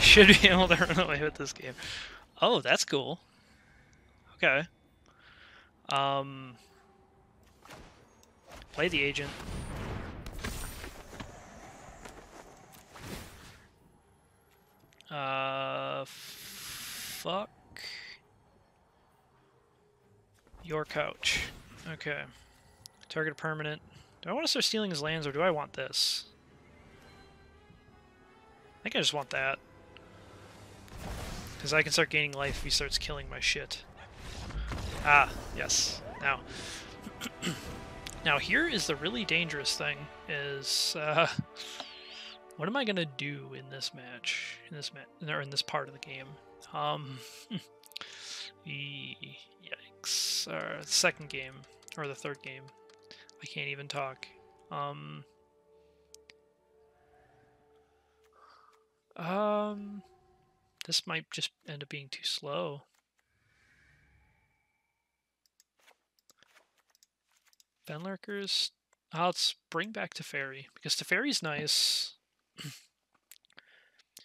Should be able to run away with this game. Oh, that's cool. Okay. Play the agent. Fuck your couch. Okay. Target a permanent. Do I want to start stealing his lands, or do I want this? I think I just want that. Because I can start gaining life if he starts killing my shit. Ah, yes. Now. Now here is the really dangerous thing, is, what am I gonna do in this match? In this part of the game? Yikes. Second game, or the third game. I can't even talk. This might just end up being too slow. Fenlurkers. Let's bring back Teferi, because Teferi's nice.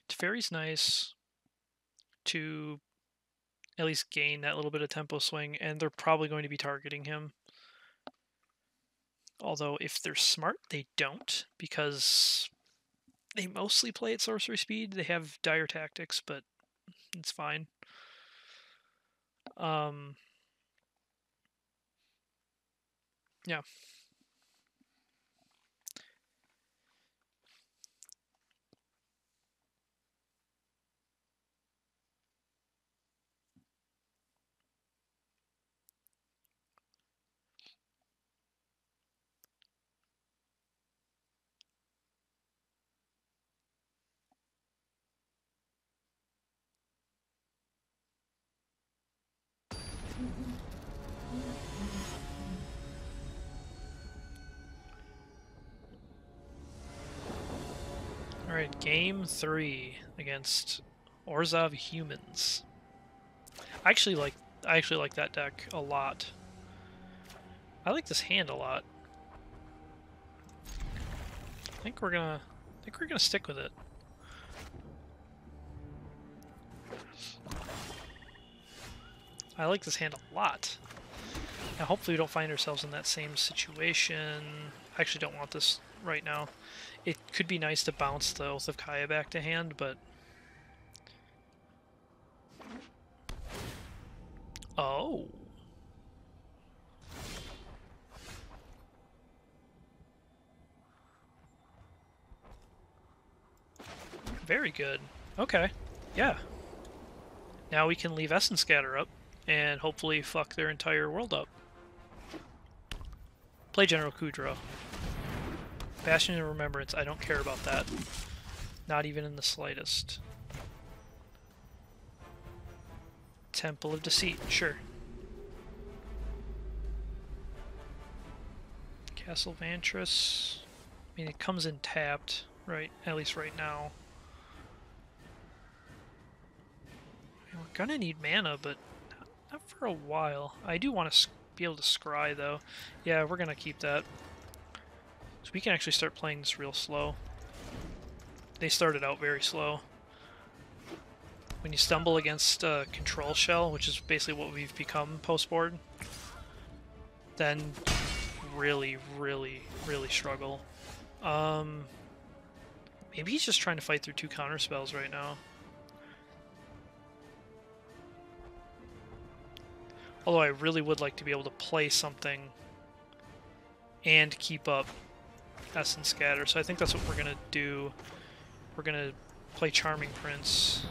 Teferi's nice to at least gain that little bit of tempo swing, and they're probably going to be targeting him. Although, if they're smart, they don't, because they mostly play at sorcery speed. They have dire tactics, but it's fine. Yeah. Alright, game 3 against Orzhov Humans. I actually like that deck a lot. I like this hand a lot. I think we're gonna stick with it. I like this hand a lot. Now hopefully we don't find ourselves in that same situation. I actually don't want this right now. It could be nice to bounce the Oath of Kaya back to hand, but... Oh! Very good. Okay. Yeah. Now we can leave Essence Scatter up, and hopefully fuck their entire world up. Play General Kudra. Bastion and Remembrance, I don't care about that. Not even in the slightest. Temple of Deceit, sure. Castle Vantress. I mean, it comes in tapped, right? At least right now. We're gonna need mana, but not for a while. I do want to be able to scry, though. Yeah, we're gonna keep that. So we can actually start playing this real slow. They started out very slow. When you stumble against a control shell, which is basically what we've become post-board, then really, really, really struggle. Maybe he's just trying to fight through 2 counter spells right now. Although I really would like to be able to play something and keep up Essence Scatter, so I think that's what we're gonna do. We're gonna play Charming Prince.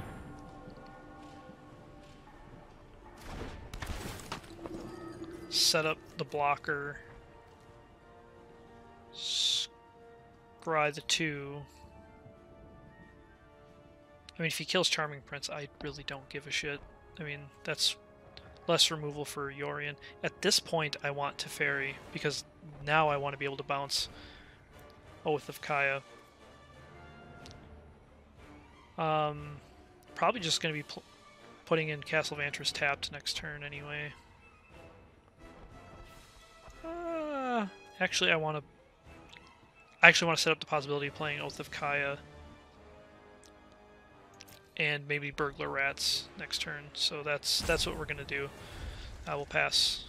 Set up the blocker. Scry the 2. I mean, if he kills Charming Prince, I really don't give a shit. I mean, that's less removal for Yorion. At this point, I want Teferi, because now I want to be able to bounce Oath of Kaya. Probably just going to be putting in Castle Vantress tapped next turn anyway. Actually, I want to set up the possibility of playing Oath of Kaya and maybe Burglar Rats next turn. So that's what we're gonna do. I will pass.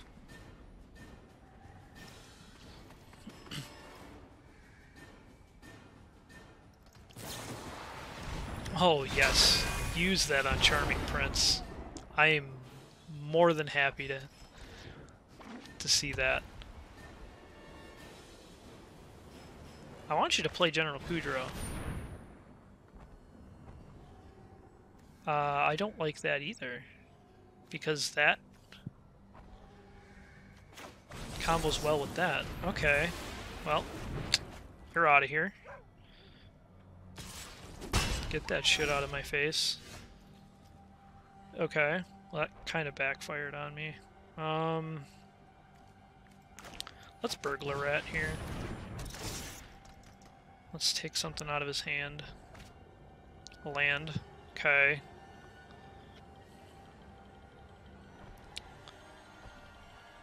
Oh yes, use that on Charming Prince. I am more than happy to see that. I want you to play General Kudrow. I don't like that either, because that combos well with that. Okay, well, you're out of here. Get that shit out of my face. Okay, well, that kind of backfired on me. Let's Burglar Rat here. Let's take something out of his hand. Land. Okay.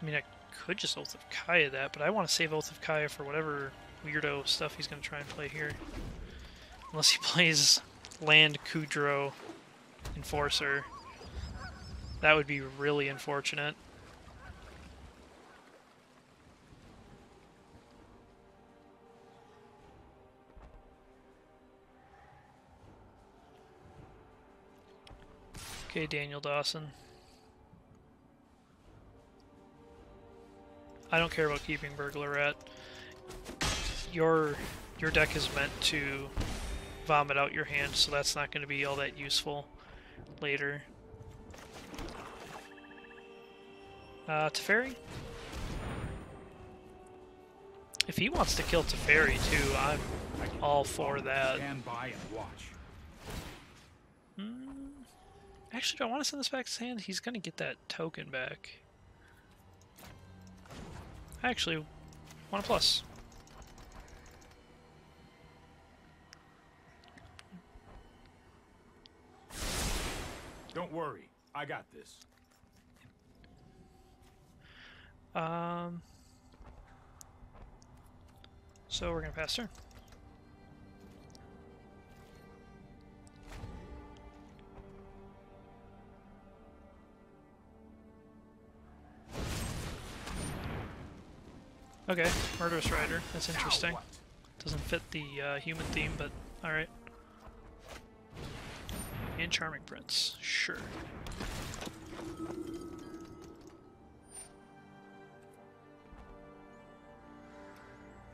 I mean, I could just Oath of Kaya that, but I want to save Oath of Kaya for whatever weirdo stuff he's going to try and play here. Unless he plays Land Kudrow Enforcer. That would be really unfortunate. Okay, Daniel Dawson. I don't care about keeping Burglar Rat. Your deck is meant to vomit out your hand, so that's not going to be all that useful later. Teferi? If he wants to kill Teferi too, I'm all for that. Stand by and watch. Actually, do I want to send this back to his hand? He's going to get that token back. I actually want a plus. Don't worry, I got this. So we're gonna pass turn. Okay, Murderous Rider. That's interesting. Doesn't fit the human theme, but alright. And Charming Prince. Sure.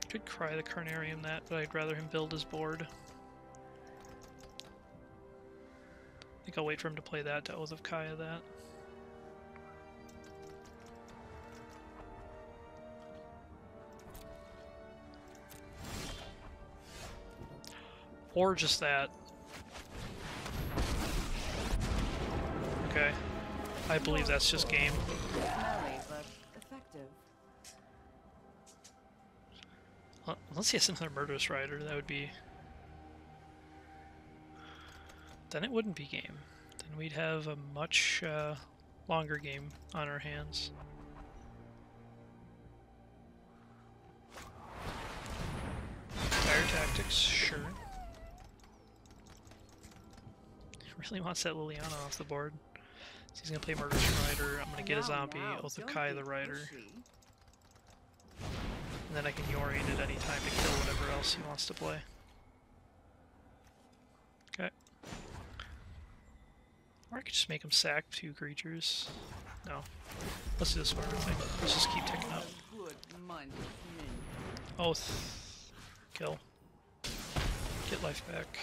Could cry the Carnarium that, but I'd rather him build his board. I think I'll wait for him to play that to Oath of Kaya that. Or just that. Okay. I believe that's just game. Well, unless he has another Murderous Rider, that would be... Then it wouldn't be game. Then we'd have a much longer game on our hands. Fire Tactics, sure. Really wants that Liliana off the board. So he's gonna play Murderous Rider. I'm gonna get a zombie, Oath of Kai the Rider. And then I can Yorion at any time to kill whatever else he wants to play. Okay. Or I could just make him sack 2 creatures. No. Let's do the smarter thing. Let's just keep ticking up. Oath. Kill. Get life back.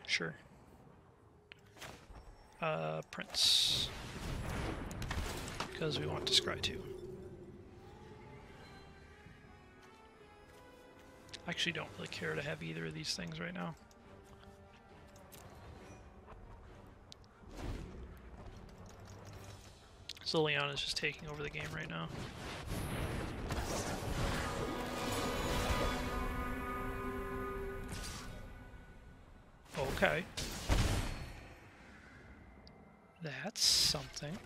Sure. Prince. Because we want to scry 2. I actually don't really care to have either of these things right now. So Liliana's just taking over the game right now. Okay. That's something.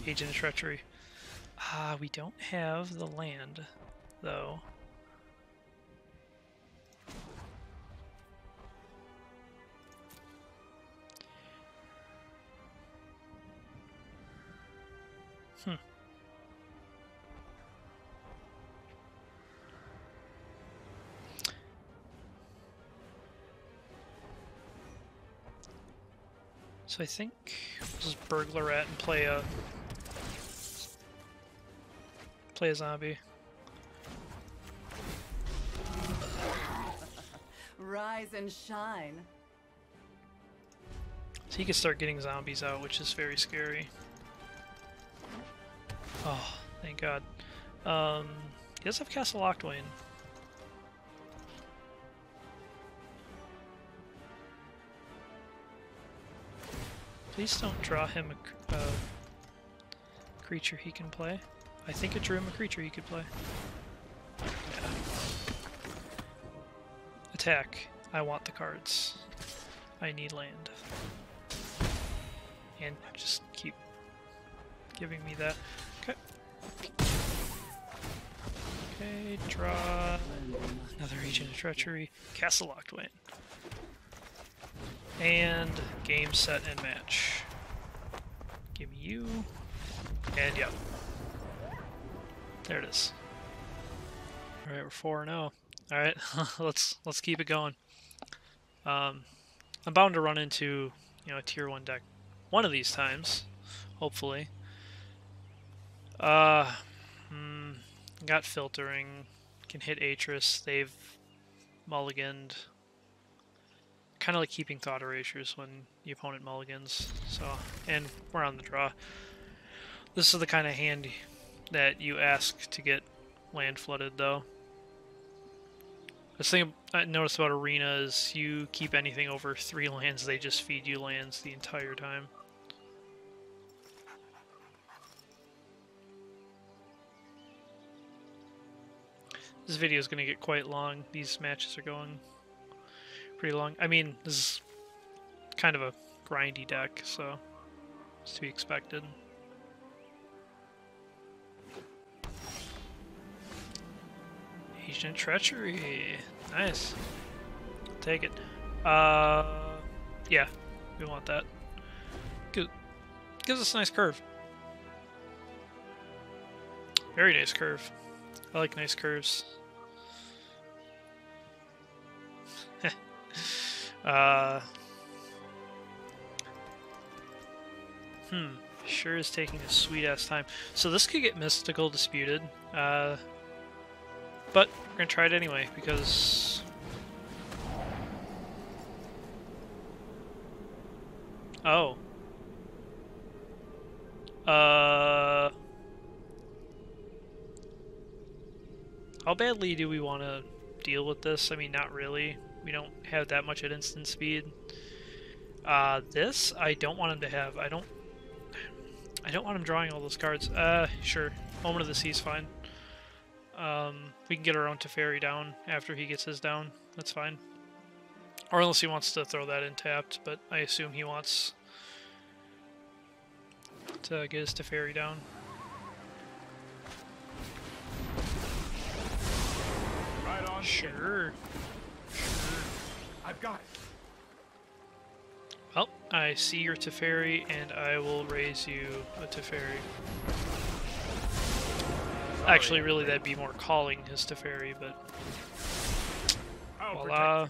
Agent of Treachery. We don't have the land, though. So I think we'll just Burglar Rat and play a zombie. Rise and shine. So he can start getting zombies out, which is very scary. Oh, thank God. He does have Castle Locthwain. Please don't draw him a creature he can play. I think it drew him a creature he could play. Yeah. Attack. I want the cards. I need land. And just keep giving me that. Okay. Okay, draw another Agent of Treachery. Castle Locthwain. And game, set, and match. Give me you. And yep. There it is. Alright, we're 4-0. Alright, let's keep it going. I'm bound to run into, a tier 1 deck one of these times, hopefully. Got filtering, can hit Atris, they've mulliganed. Kind of like keeping thought erasures when the opponent mulligans. So, and we're on the draw. This is the kind of hand that you ask to get land flooded, though. The thing I noticed about Arena is you keep anything over 3 lands, they just feed you lands the entire time. This video is going to get quite long. These matches are going pretty long. I mean, this is kind of a grindy deck, so it's to be expected. Agent of Treachery. Nice. Take it. Yeah, we want that. Good. Gives us a nice curve. Very nice curve. I like nice curves. Sure is taking a sweet-ass time. So this could get Mystical Disputed. But we're gonna try it anyway, because... Oh. How badly do we want to deal with this? I mean, not really. We don't have that much at instant speed. This, I don't want him to have. I don't want him drawing all those cards. Sure. Omen of the Sea is fine. We can get our own Teferi down after he gets his down. That's fine. Or unless he wants to throw that in tapped, but I assume he wants to get his Teferi down. Right on. Sure. I've got it. Well, I see your Teferi, and I will raise you a Teferi. Actually, really, that'd be more calling his Teferi, but... Voila.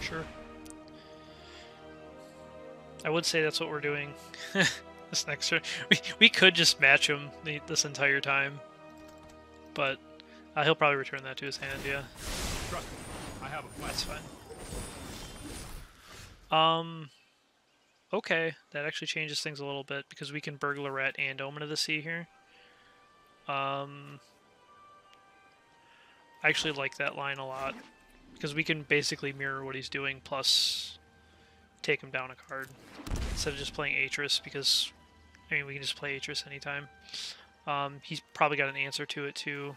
Sure. I would say that's what we're doing this next turn. We could just match him this entire time, but he'll probably return that to his hand, yeah. Trust me, I have a plan. That's fine. Okay, that actually changes things a little bit, because we can Burglar Rat and Omen of the Sea here. I actually like that line a lot, because we can basically mirror what he's doing, plus take him down a card, instead of just playing Atris, because, I mean, we can just play Atris anytime. He's probably got an answer to it, too,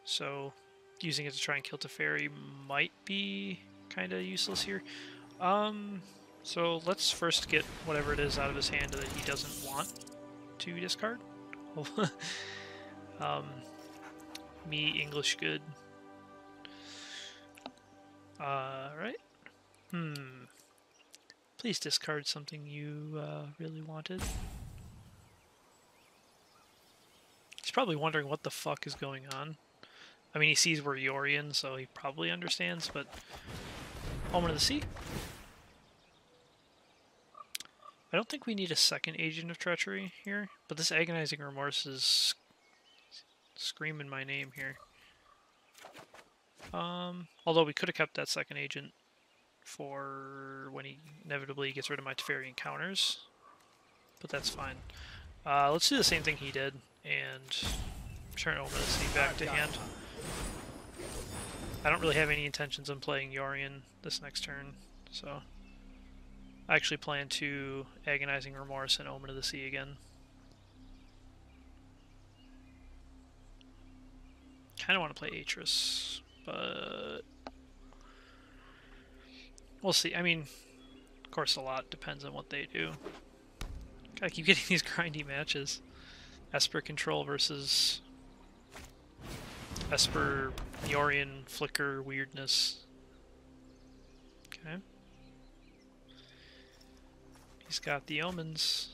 so using it to try and kill Teferi might be kind of useless here. So let's first get whatever it is out of his hand that he doesn't want to discard. Me, English good. Right. Please discard something you really wanted. He's probably wondering what the fuck is going on. I mean, he sees we're Yorion, so he probably understands, but... Omen of the Sea. I don't think we need a second Agent of Treachery here, but this Agonizing Remorse is screaming my name here. Although we could have kept that second agent for when he inevitably gets rid of my Teferi encounters, but that's fine. Let's do the same thing he did, and turn Omen of the Sea back to hand. I don't really have any intentions on playing Yorion this next turn, so I actually plan to Agonizing Remorse and Omen of the Sea again. Kind of want to play Atris, but we'll see. I mean, of course, a lot depends on what they do. I keep getting these grindy matches. Esper Control versus Esper Yorion Flicker weirdness. Okay. He's got the Omens.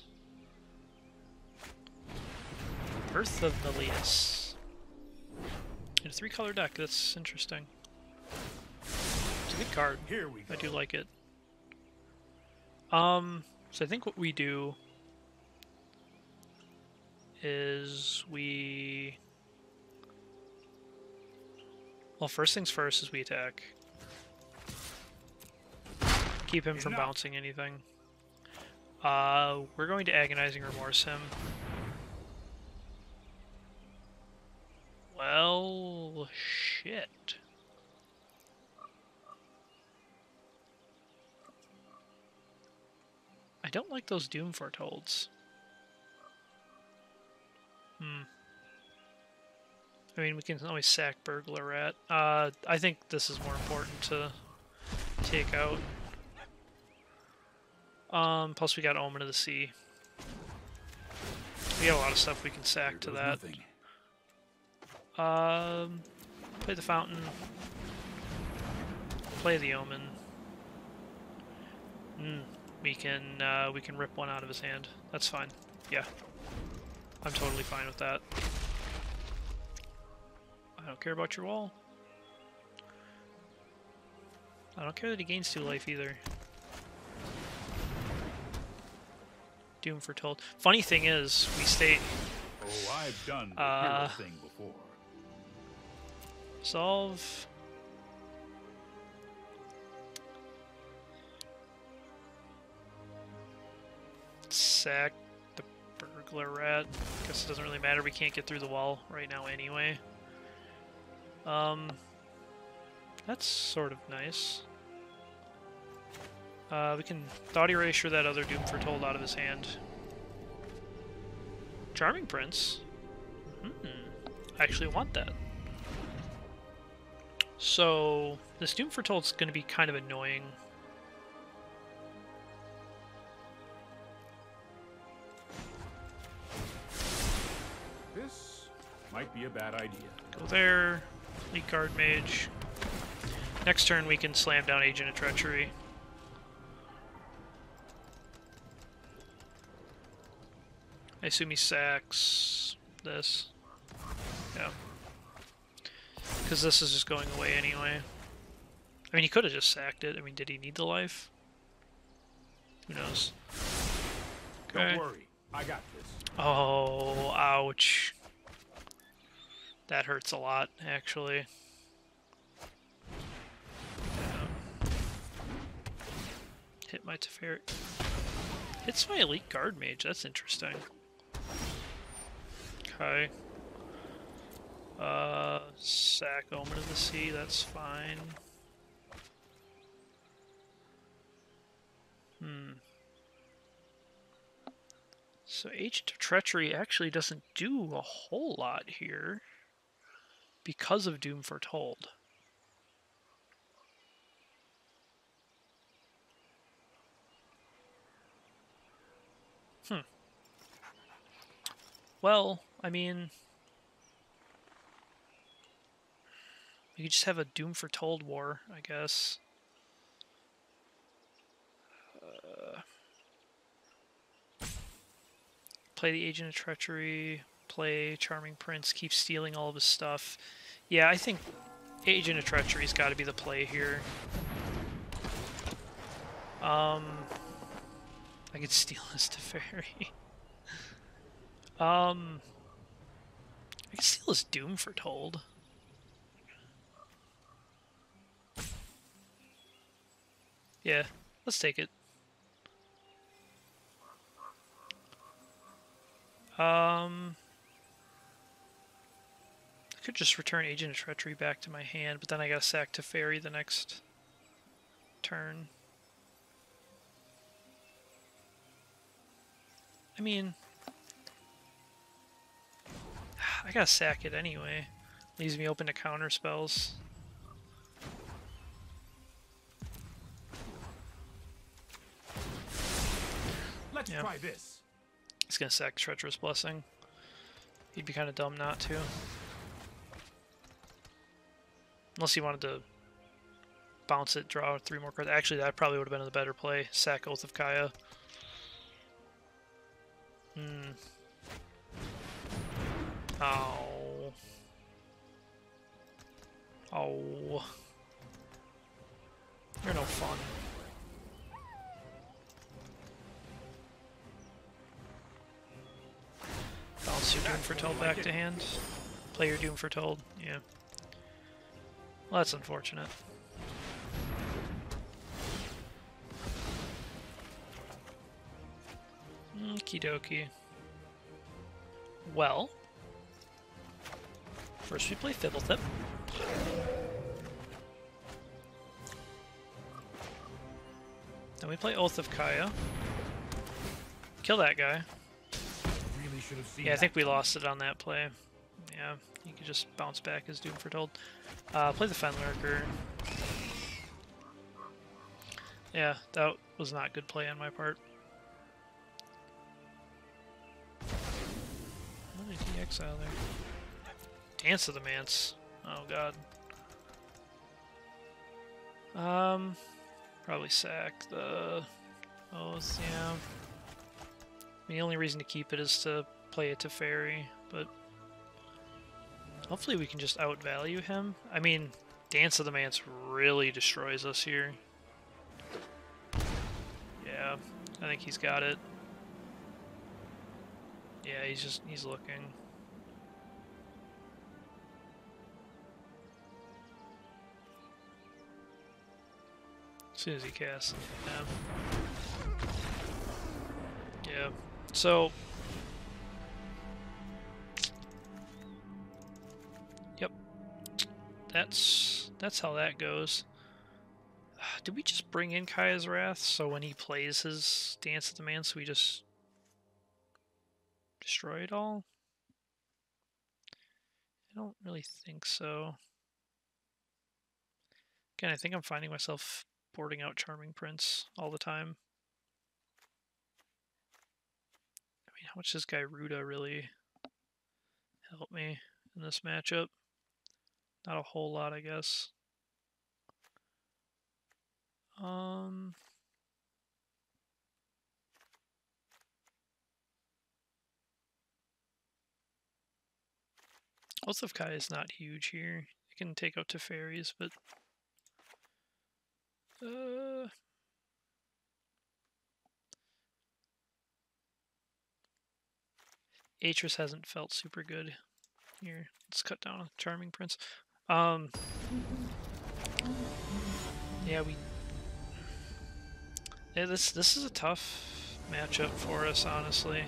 Birth of Melius. In a 3-color deck, that's interesting. It's a good card. Here we go. I do like it. So I think what we do is we... Well, first things first is we attack. Keep him from bouncing anything. We're going to Agonizing Remorse him. Well, shit. I don't like those Doom Fortolds. I mean, we can always sack Burglar Rat. I think this is more important to take out. Plus we got Omen of the Sea. We got a lot of stuff we can sack to that. Play the Fountain. Play the Omen. We can rip one out of his hand. That's fine. Yeah. I'm totally fine with that. I don't care about your wall. I don't care that he gains 2 life either. Doom Foretold. Funny thing is, we stay... Oh, I've done the hero thing before. Solve... Sack the Burglar Rat. Guess it doesn't really matter, we can't get through the wall right now anyway. That's sort of nice. We can Thought Erasure that other Doom Foretold out of his hand. Charming Prince. I actually want that. So, this Doom Foretold's going to be kind of annoying. This might be a bad idea. Go there. Elite Guardmage. Next turn we can slam down Agent of Treachery. I assume he sacks this. Yeah. Because this is just going away anyway. I mean, he could have just sacked it. I mean, did he need the life? Who knows? Okay. Don't worry, I got this. Oh, ouch. That hurts a lot, actually. Yeah. Hit my Teferi. Hits my Elite Guardmage, that's interesting. Okay. Sack Omen of the Sea, that's fine. So Agent of Treachery actually doesn't do a whole lot here because of Doom Foretold. Well, I mean, you could just have a Doom Foretold war, I guess. Play the Agent of Treachery, play Charming Prince, keep stealing all of his stuff. Yeah, I think Agent of Treachery's got to be the play here. I could steal this to Fairy. I could steal this Doom Foretold. Yeah, let's take it. I could just return Agent of Treachery back to my hand, but then I gotta sack to Fairy the next turn. I mean, I gotta sack it anyway. Leaves me open to counter spells. Let's try this. He's gonna sack Treacherous Blessing. He'd be kind of dumb not to. Unless he wanted to bounce it, draw 3 more cards. Actually, that probably would have been the better play. Sack Oath of Kaya. Oh. Oh. You're no fun. Bounce your Doom Foretold back to hand. Play your Doom Foretold. Yeah. Well, that's unfortunate. Okie dokie. Well, first we play Fblthp. Then we play Oath of Kaya. Kill that guy. Really should have seen Yeah, I think we lost it on that play. Yeah, you could just bounce back his Doom Foretold. Play the Fenlurker. Yeah, that was not good play on my part. What did he exile there? Dance of the Manse. Oh god. Probably sack the Oath, yeah. The only reason to keep it is to play it to Fairy, but hopefully we can just outvalue him. I mean, Dance of the Manse really destroys us here. Yeah, I think he's got it. Yeah, he's looking. As soon as he casts. Yeah. Yeah. So yep. That's how that goes. Did we just bring in Kaya's Wrath so when he plays his Dance of the Manse we just destroy it all? I don't really think so. Again, I think I'm finding myself boarding out Charming Prince all the time. I mean, how much does Gyruda really help me in this matchup? Not a whole lot, I guess. Oath of Kai is not huge here. I can take out Teferis, but Atris hasn't felt super good here. Let's cut down on Charming Prince. Yeah, this is a tough matchup for us, honestly.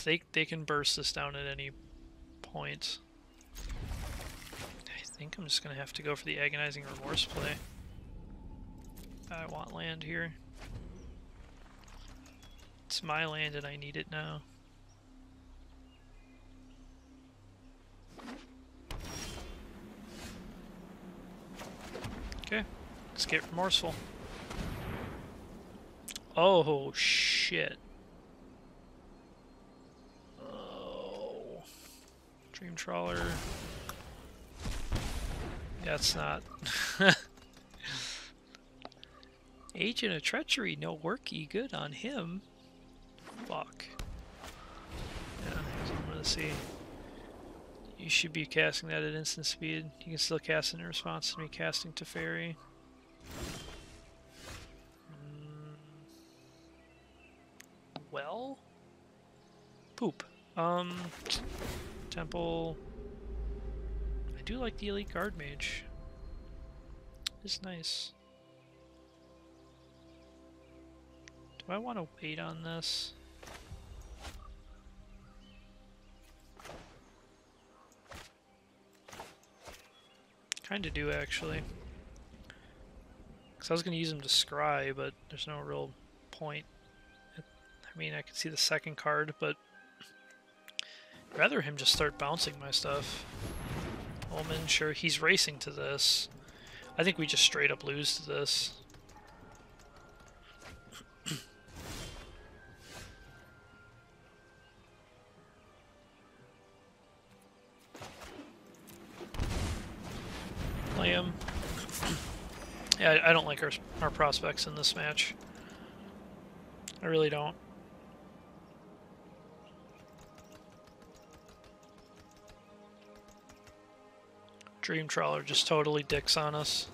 They can burst this down at any point. I think I'm just gonna have to go for the Agonizing Remorse play. I want land here. It's my land and I need it now. Okay, let's get remorseful. Oh shit. Oh. Dream Trawler. Yeah, it's not. Agent of Treachery, no worky, good on him. Fuck. Yeah, I'm gonna see. You should be casting that at instant speed. You can still cast it in response to me casting Teferi. Well, poop. Temple. I do like the Elite Guardmage. It's nice. Do I want to wait on this? Kinda do, actually. Because I was going to use him to scry, but there's no real point. I mean, I can see the second card, but I'd rather him just start bouncing my stuff. Omen, sure, he's racing to this. I think we just straight up lose to this. Play him. Yeah, I don't like our prospects in this match. I really don't. Dream Trawler just totally dicks on us.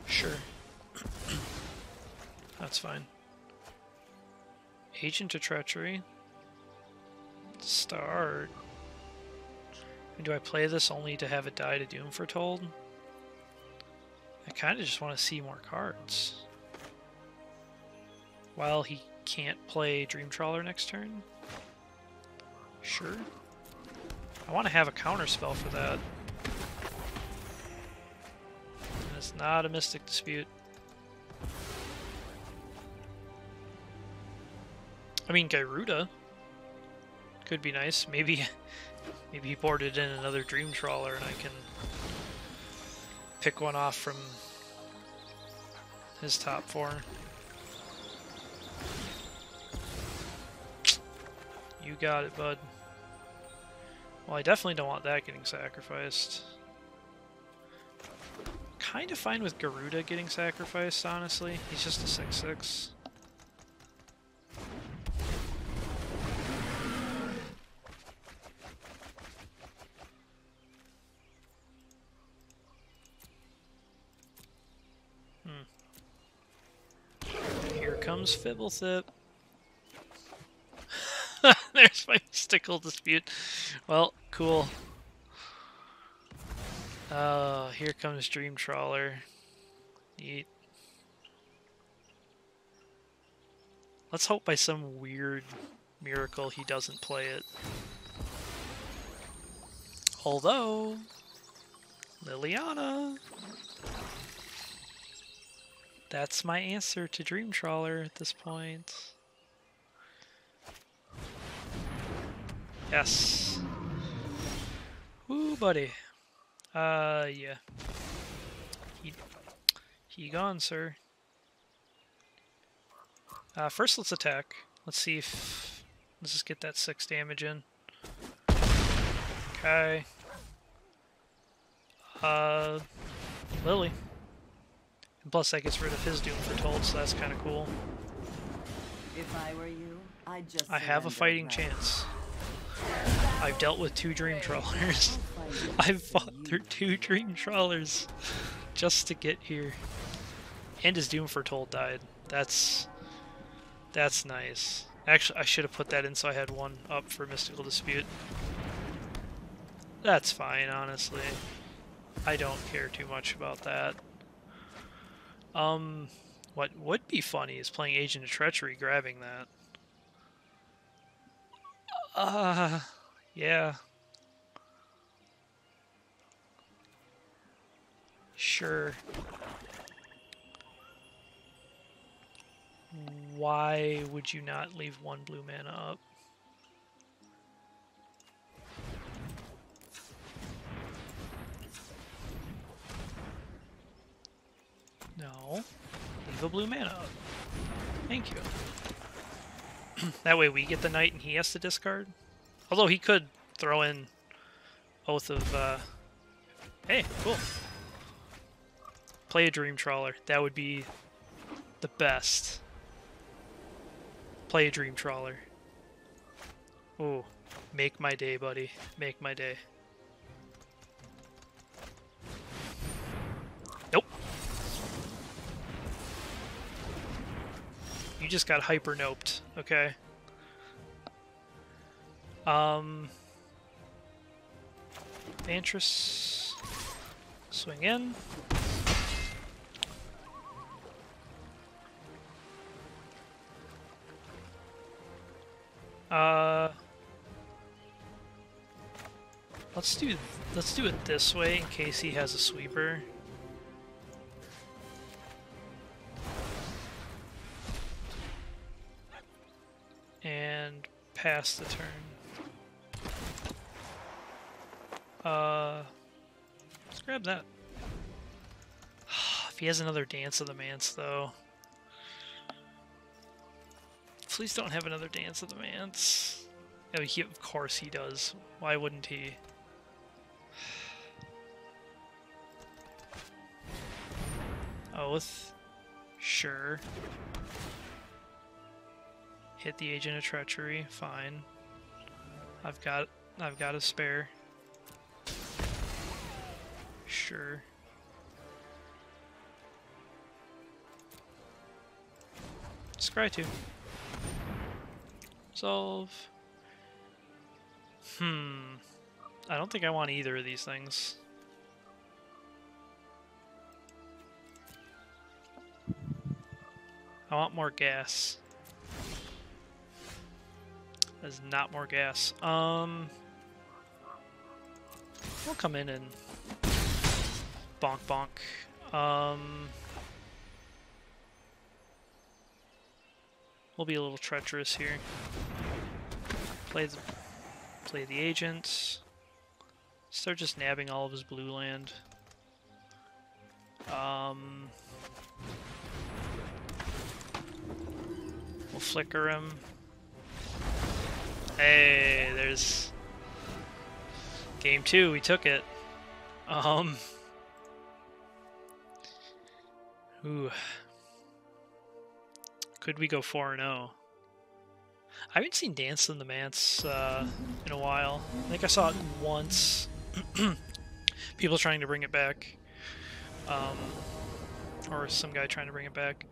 Sure. That's fine. Agent of Treachery. Start. And do I play this only to have it die to Doom Foretold? I kind of just want to see more cards. While he can't play Dream Trawler next turn? Sure. I want to have a counter spell for that. And it's not a Mystic Dispute. I mean, Gyruda could be nice. Maybe he boarded in another Dream Trawler and I can pick one off from his top four. You got it, bud. Well, I definitely don't want that getting sacrificed. Kind of fine with Gyruda getting sacrificed, honestly. He's just a 6/6. Here comes Fblthp. There's my mystical dispute. Well, cool. Here comes Dream Trawler. Neat. Let's hope by some weird miracle he doesn't play it. Although, Liliana. That's my answer to Dream Trawler at this point. Yes. Ooh, buddy. Yeah. He gone, sir. First, let's attack. Let's see if... Let's just get that 6 damage in. Okay. Lily. And plus, that gets rid of his Doom Foretold, so that's kind of cool. If I were you, I'd just I have a fighting chance. I've dealt with 2 Dream Trawlers. I've fought through 2 Dream Trawlers just to get here. And his Doom Foretold died. That's nice. Actually, I should have put that in so I had 1 up for Mystical Dispute. That's fine, honestly. I don't care too much about that. What would be funny is playing Agent of Treachery, grabbing that. Yeah. Sure. Why would you not leave 1 blue mana up? No. Leave a blue mana up. Thank you. That way we get the knight and he has to discard. Although he could throw in Oath of... Hey, cool. Play a Dream Trawler. That would be the best. Play a Dream Trawler. Ooh. Make my day, buddy. Make my day. Nope. You just got hyper-noped, okay? Vantress. Swing in. Let's do it this way in case he has a sweeper. And pass the turn. Let's grab that. If he has another Dance of the Manse, though. Please don't have another Dance of the Manse. Oh, of course he does. Why wouldn't he? Oath. Sure. Hit the Agent of Treachery. Fine. I've got a spare. Sure. Scry 2. Solve. I don't think I want either of these things. I want more gas. That's not more gas. We'll come in and bonk bonk. We'll be a little treacherous here. Play the agent. Start just nabbing all of his blue land. We'll flicker him. Hey, there's game 2. We took it. Ooh. Could we go 4-0? I haven't seen Dance in the Manse in a while. I think I saw it once. People trying to bring it back. Or some guy trying to bring it back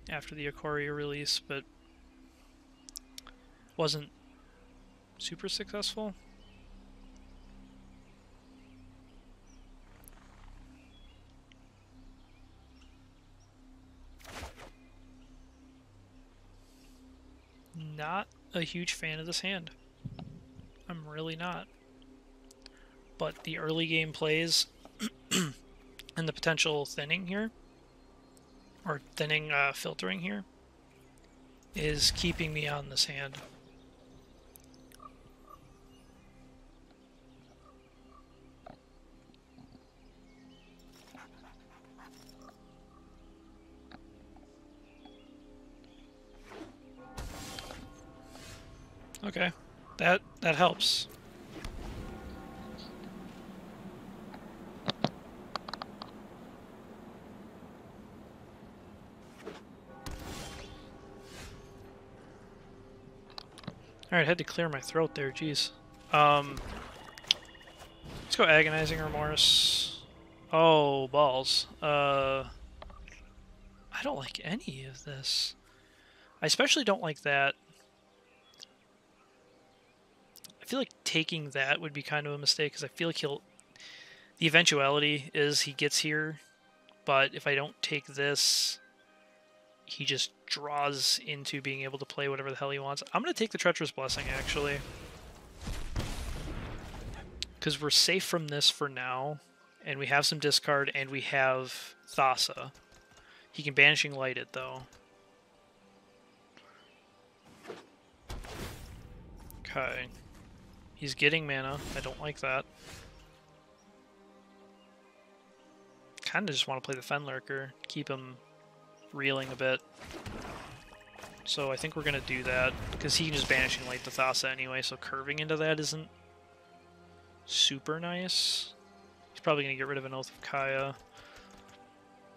after the Ikoria release, but wasn't super successful. Not a huge fan of this hand. I'm really not. But the early game plays and the potential thinning here, or thinning filtering here, is keeping me on this hand. Okay, that helps. Alright, I had to clear my throat there, jeez. Let's go Agonizing Remorse. Oh, balls. I don't like any of this. I especially don't like that. I feel like taking that would be kind of a mistake, because I feel like the eventuality is he gets here, but if I don't take this, he just draws into being able to play whatever the hell he wants. I'm going to take the Treacherous Blessing, actually, because we're safe from this for now, and we have some discard, and we have Thassa. He can Banishing Light it, though. Okay. He's getting mana. I don't like that. Kind of just want to play the Fenlurker, keep him reeling a bit. So I think we're going to do that, because he can just Banishing Light the Thassa anyway, so curving into that isn't super nice. He's probably going to get rid of an Oath of Kaya.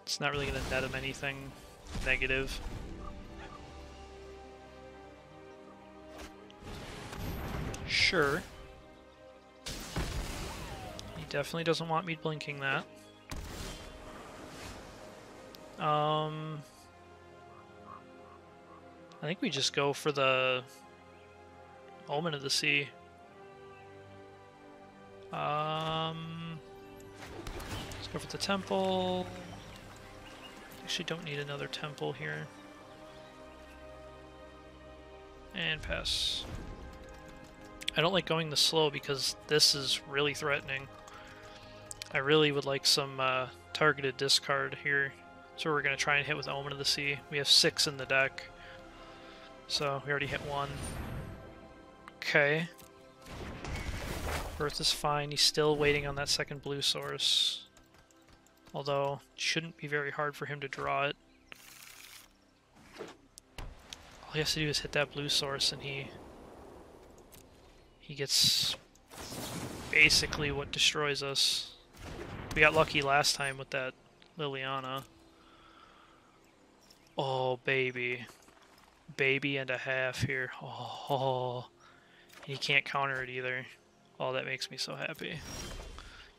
It's not really going to net him anything negative. Sure. He definitely doesn't want me blinking that. I think we just go for the Omen of the Sea. Let's go for the temple. Actually, don't need another temple here. And pass. I don't like going this slow because this is really threatening. I really would like some targeted discard here. So we're going to try and hit with Omen of the Sea. We have 6 in the deck. So we already hit 1. Okay. Earth is fine. He's still waiting on that second blue source. Although, it shouldn't be very hard for him to draw it. All he has to do is hit that blue source and he gets basically what destroys us. We got lucky last time with that Liliana. Oh, baby. Baby and a half here. Oh. And he can't counter it either. Oh, that makes me so happy.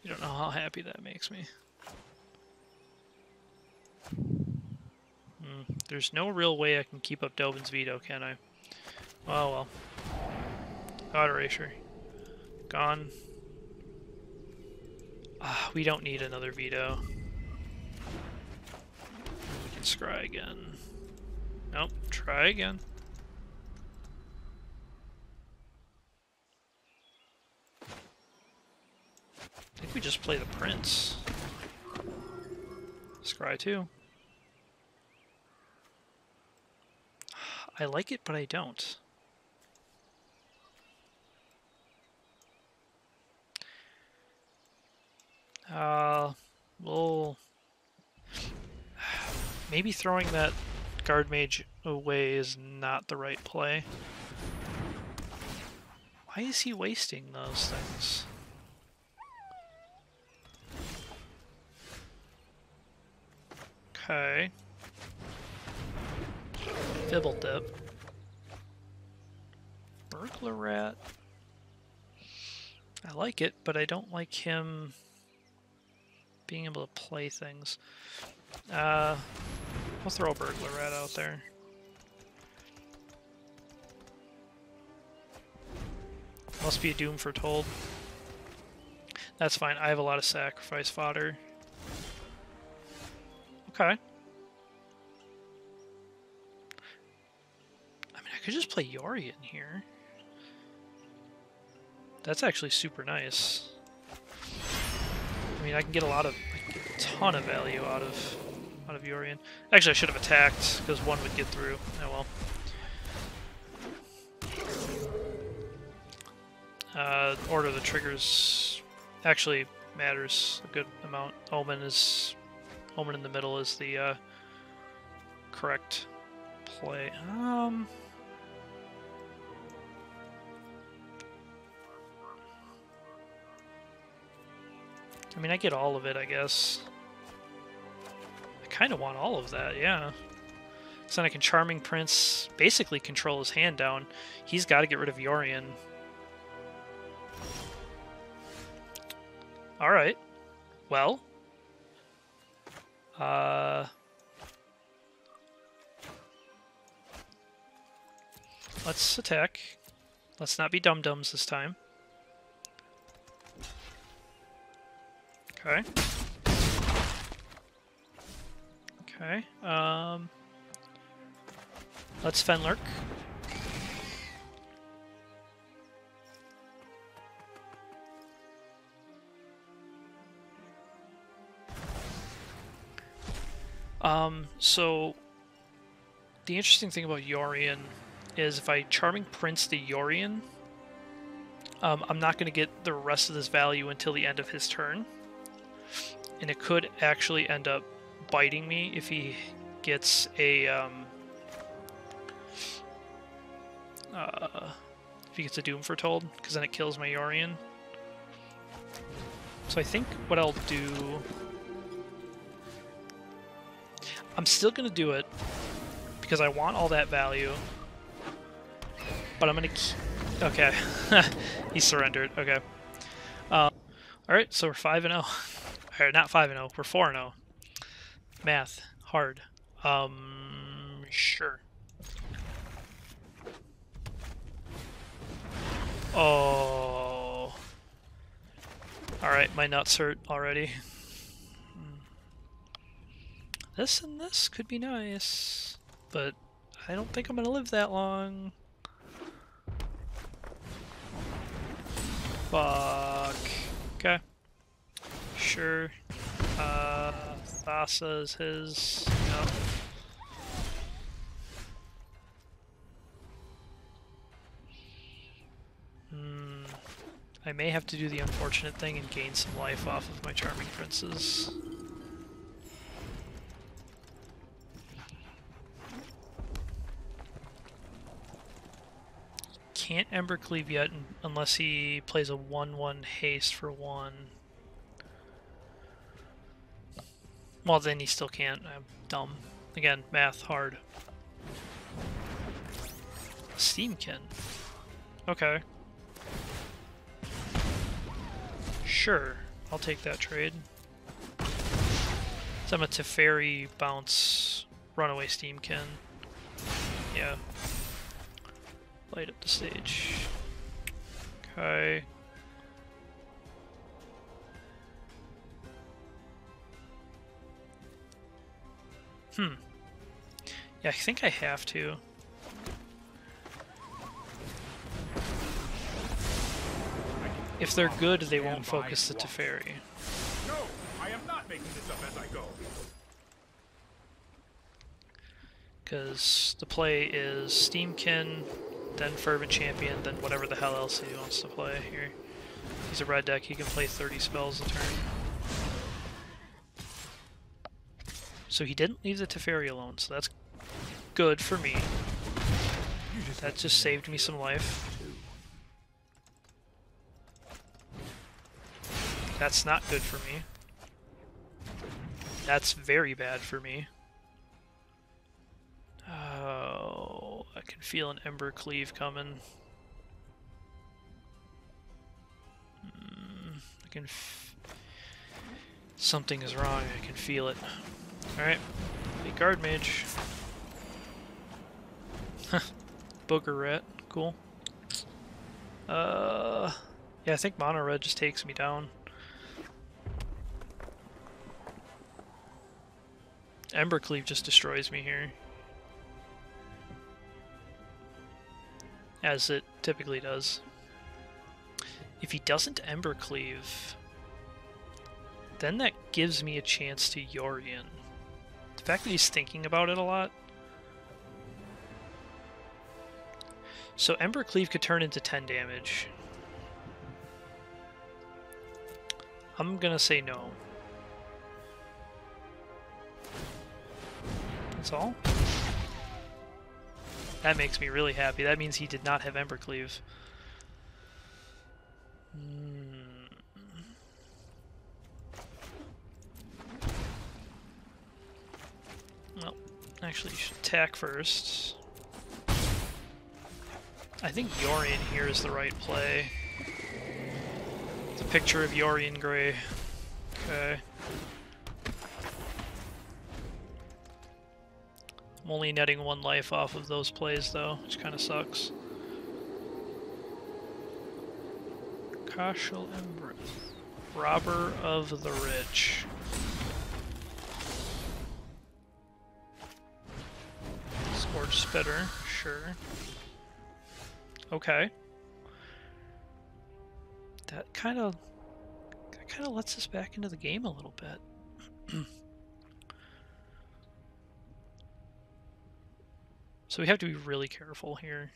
You don't know how happy that makes me. There's no real way I can keep up Dobin's veto, can I? Oh well. Auto Erasure. Gone. We don't need another veto. We can scry again. Nope, try again. I think we just play the Prince. Scry 2. I like it, but I don't. Well, maybe throwing that Guardmage away is not the right play. Why is he wasting those things? Okay. Fblthp. Burglar Rat. I like it, but I don't like him being able to play things. We'll throw a Burglar Rat out there. Must be a Doom Foretold. That's fine. I have a lot of sacrifice fodder. Okay. I could just play Yorion here. That's actually super nice. I mean, I can get a ton of value out of Yorion. Actually, I should have attacked because one would get through. Oh well. Order of the triggers actually matters a good amount. Omen in the middle is the correct play. I mean, I get all of it, I guess. I kind of want all of that, yeah. So then I can Charming Prince basically control his hand down. He's got to get rid of Yorion. Alright. Well. Let's attack. Let's not be dum-dums this time. Okay. Okay. Let's Fenlurker. So the interesting thing about Yorion is if I Charming Prince the Yorion, I'm not going to get the rest of this value until the end of his turn. And it could actually end up biting me if he gets a Doom Foretold, because then it kills my Yorion. So I think what I'll do, I'm still going to do it because I want all that value, but I'm going to Okay. He surrendered. Okay. Alright, so we're 5-0. Or not 5-0, we're 4-0. Math. Hard. Sure. Oh. Alright, my nuts hurt already. This and this could be nice, but I don't think I'm gonna live that long. Fuck. Okay. Sure. Thassa is his. No. I may have to do the unfortunate thing and gain some life off of my Charming Princes. Can't Embercleave yet unless he plays a 1/1 haste for 1. Well, then he still can't. I'm dumb. Again, math hard. Steamkin. Okay. Sure, I'll take that trade. So I'm a Teferi bounce runaway Steamkin. Yeah. Light up the stage. Okay. Yeah, I think I have to. If they're good, they won't focus the Teferi. No, I am not making this up as I go. Because the play is Steamkin, then Fervent Champion, then whatever the hell else he wants to play here. He's a red deck, he can play 30 spells a turn. So he didn't leave the Teferi alone, so that's good for me. That just saved me some life. That's not good for me. That's very bad for me. Oh, I can feel an Embercleave coming. I can something is wrong, I can feel it. Alright, Elite Guardmage. Burglar Rat, cool. Yeah, I think Mono Red just takes me down. Embercleave just destroys me here. As it typically does. If he doesn't Embercleave, then that gives me a chance to Yorion. The fact that he's thinking about it a lot. So Embercleave could turn into 10 damage. I'm gonna say no. That's all? That makes me really happy. That means he did not have Embercleave. Well, actually you should attack first. I think Yorion here is the right play. It's a picture of Yorion Gray. Okay. I'm only netting 1 life off of those plays though, which kind of sucks. Castle Embreth. Robber of the Rich. Scorch Spitter, sure. Okay. That kind of lets us back into the game a little bit. So we have to be really careful here.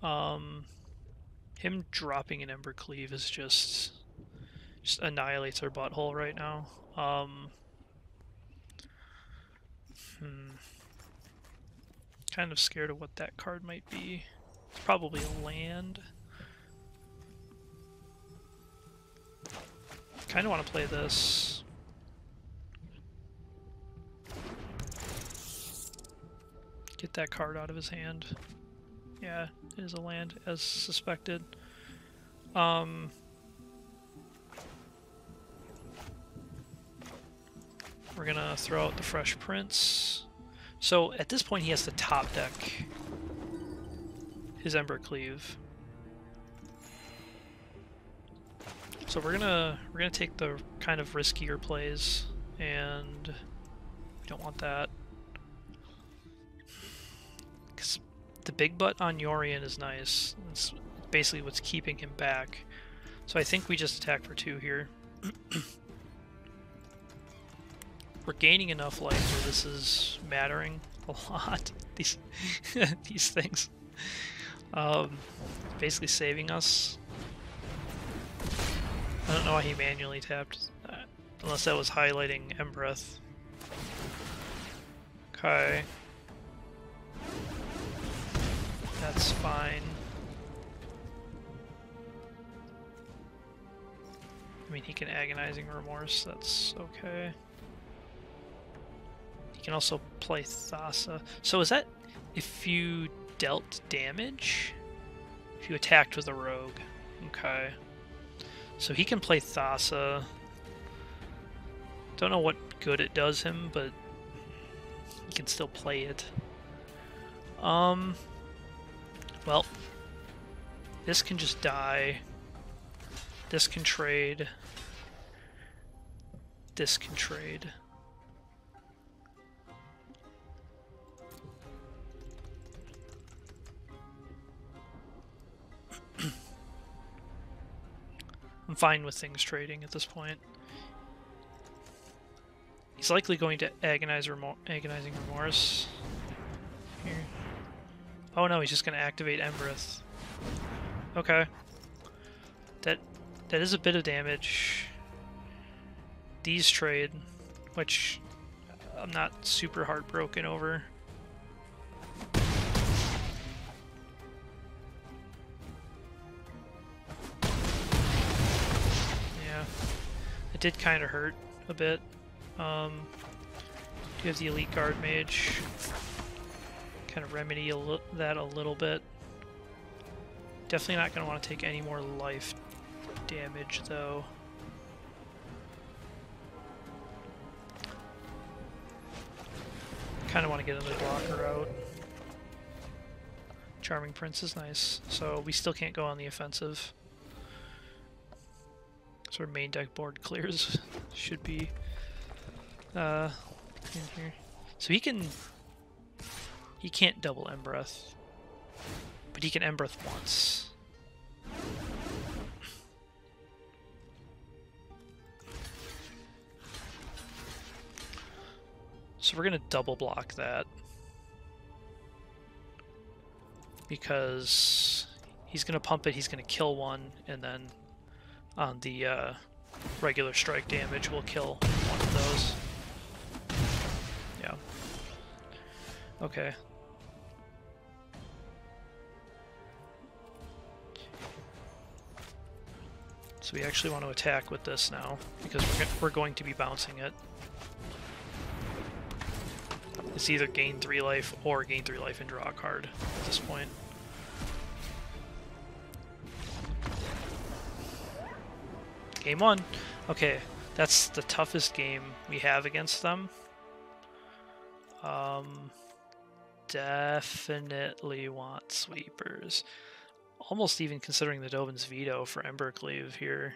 Him dropping an Embercleave is just annihilates our butthole right now. Kind of scared of what that card might be. It's probably a land. Kind of want to play this. Get that card out of his hand. Yeah. Yeah, it is a land, as suspected. We're gonna throw out the Fresh Prince. So at this point he has to top deck his Embercleave. So we're gonna take the kind of riskier plays, and we don't want that. Because the big butt on Yorion is nice. It's basically what's keeping him back. So I think we just attack for 2 here. We're gaining enough life where this is mattering a lot. These these things. Basically saving us. I don't know why he manually tapped, unless that was highlighting Embereth. Okay. That's fine. I mean, he can Agonizing Remorse, that's okay. He can also play Thassa. So is that if you dealt damage? If you attacked with a rogue. Okay. So he can play Thassa. Don't know what good it does him, but he can still play it. Well, this can just die. This can trade. This can trade. I'm fine with things trading at this point. He's likely going to Agonizing Remorse. Here. Oh no, he's just going to activate Embereth. Okay. That is a bit of damage. These trade, which I'm not super heartbroken over. Yeah, it did kind of hurt a bit. You have the Elite Guardmage. Kind of remedy that a little bit. Definitely not going to want to take any more life damage, though. Kind of want to get another blocker out. Charming Prince is nice, so we still can't go on the offensive. So our main deck board clears should be in here. So he can't double Embereth, but he can Embereth once. So we're gonna double block that because he's gonna pump it, he's gonna kill one, and then on the regular strike damage we'll kill one of those. Yeah. Okay. So we actually want to attack with this now because we're going to be bouncing it. It's either gain 3 life or gain 3 life and draw a card at this point. Game 1. Okay, that's the toughest game we have against them. Definitely want sweepers. Almost even considering the Dovin's Veto for Embercleave here.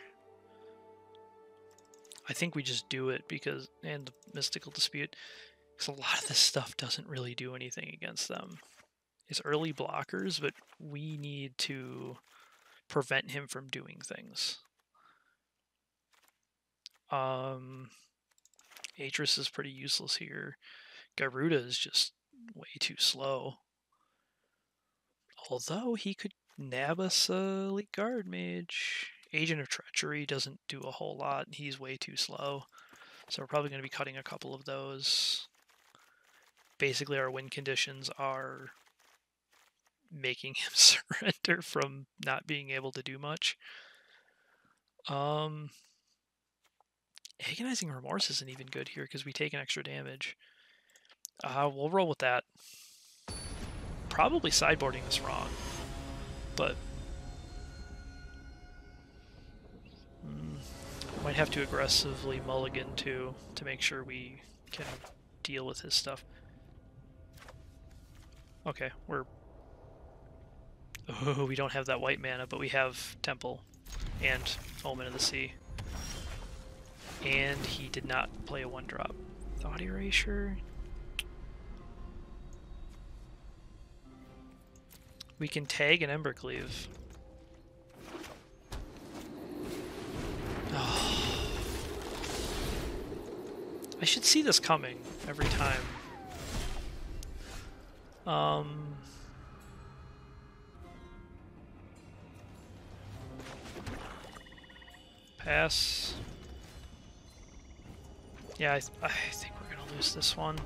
I think we just do it because, and the Mystical Dispute, because a lot of this stuff doesn't really do anything against them. It's early blockers, but we need to prevent him from doing things. Atris is pretty useless here. Gyruda is just way too slow. Although he could nab us Elite Guardmage. Agent of Treachery doesn't do a whole lot. He's way too slow. So we're probably going to be cutting a couple of those. Basically our win conditions are making him surrender from not being able to do much. Agonizing Remorse isn't even good here because we take an extra damage. We'll roll with that. probably sideboarding this wrong, but might have to aggressively mulligan to make sure we can deal with his stuff. Okay, we're... Oh, we don't have that white mana, but we have Temple and Omen of the Sea. And he did not play a 1-drop. Thought Erasure? We can tag an Embercleave. Oh. I should see this coming every time. Pass. Yeah, I think we're gonna lose this one.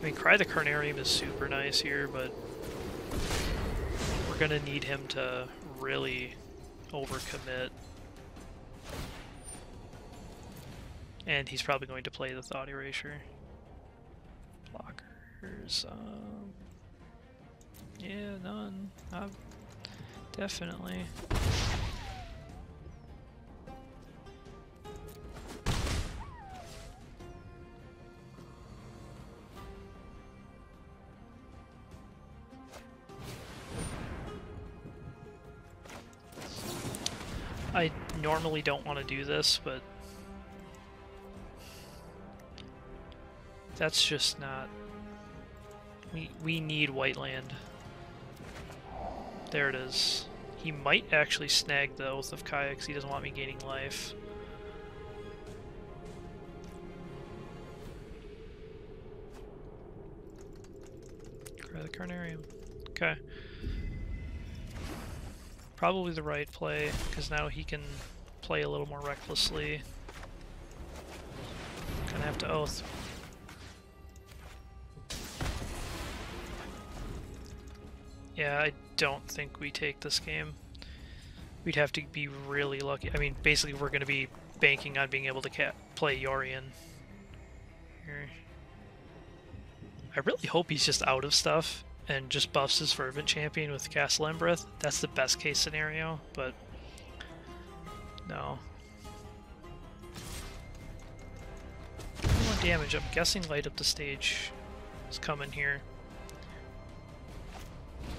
I mean, Cry the Carnarium is super nice here, but we're gonna need him to really overcommit. And he's probably going to play the Thought Erasure. Blockers, yeah, none. Definitely. I normally don't want to do this, but that's just not... We need white land. There it is. He might actually snag the Oath of Kaya because he doesn't want me gaining life. Cry the Carnarium. Okay. Probably the right play, because now he can play a little more recklessly. Gonna have to Oath. Yeah, I don't think we take this game. We'd have to be really lucky. I mean, basically we're going to be banking on being able to play Yorion here. I really hope he's just out of stuff and just buffs his Fervent Champion with Castle Vantress. That's the best case scenario, but no. 21 damage. I'm guessing Light Up the Stage is coming here.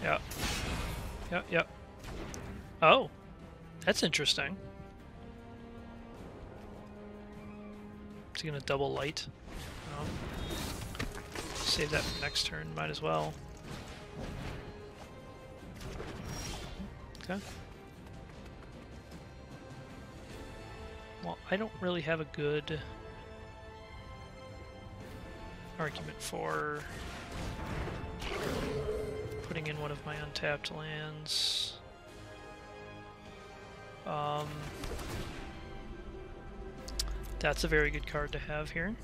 Yeah. Yep, yep. Oh, that's interesting. Is he gonna double light? No. Save that for next turn, might as well. Okay. Well, I don't really have a good argument for putting in one of my untapped lands. That's a very good card to have here.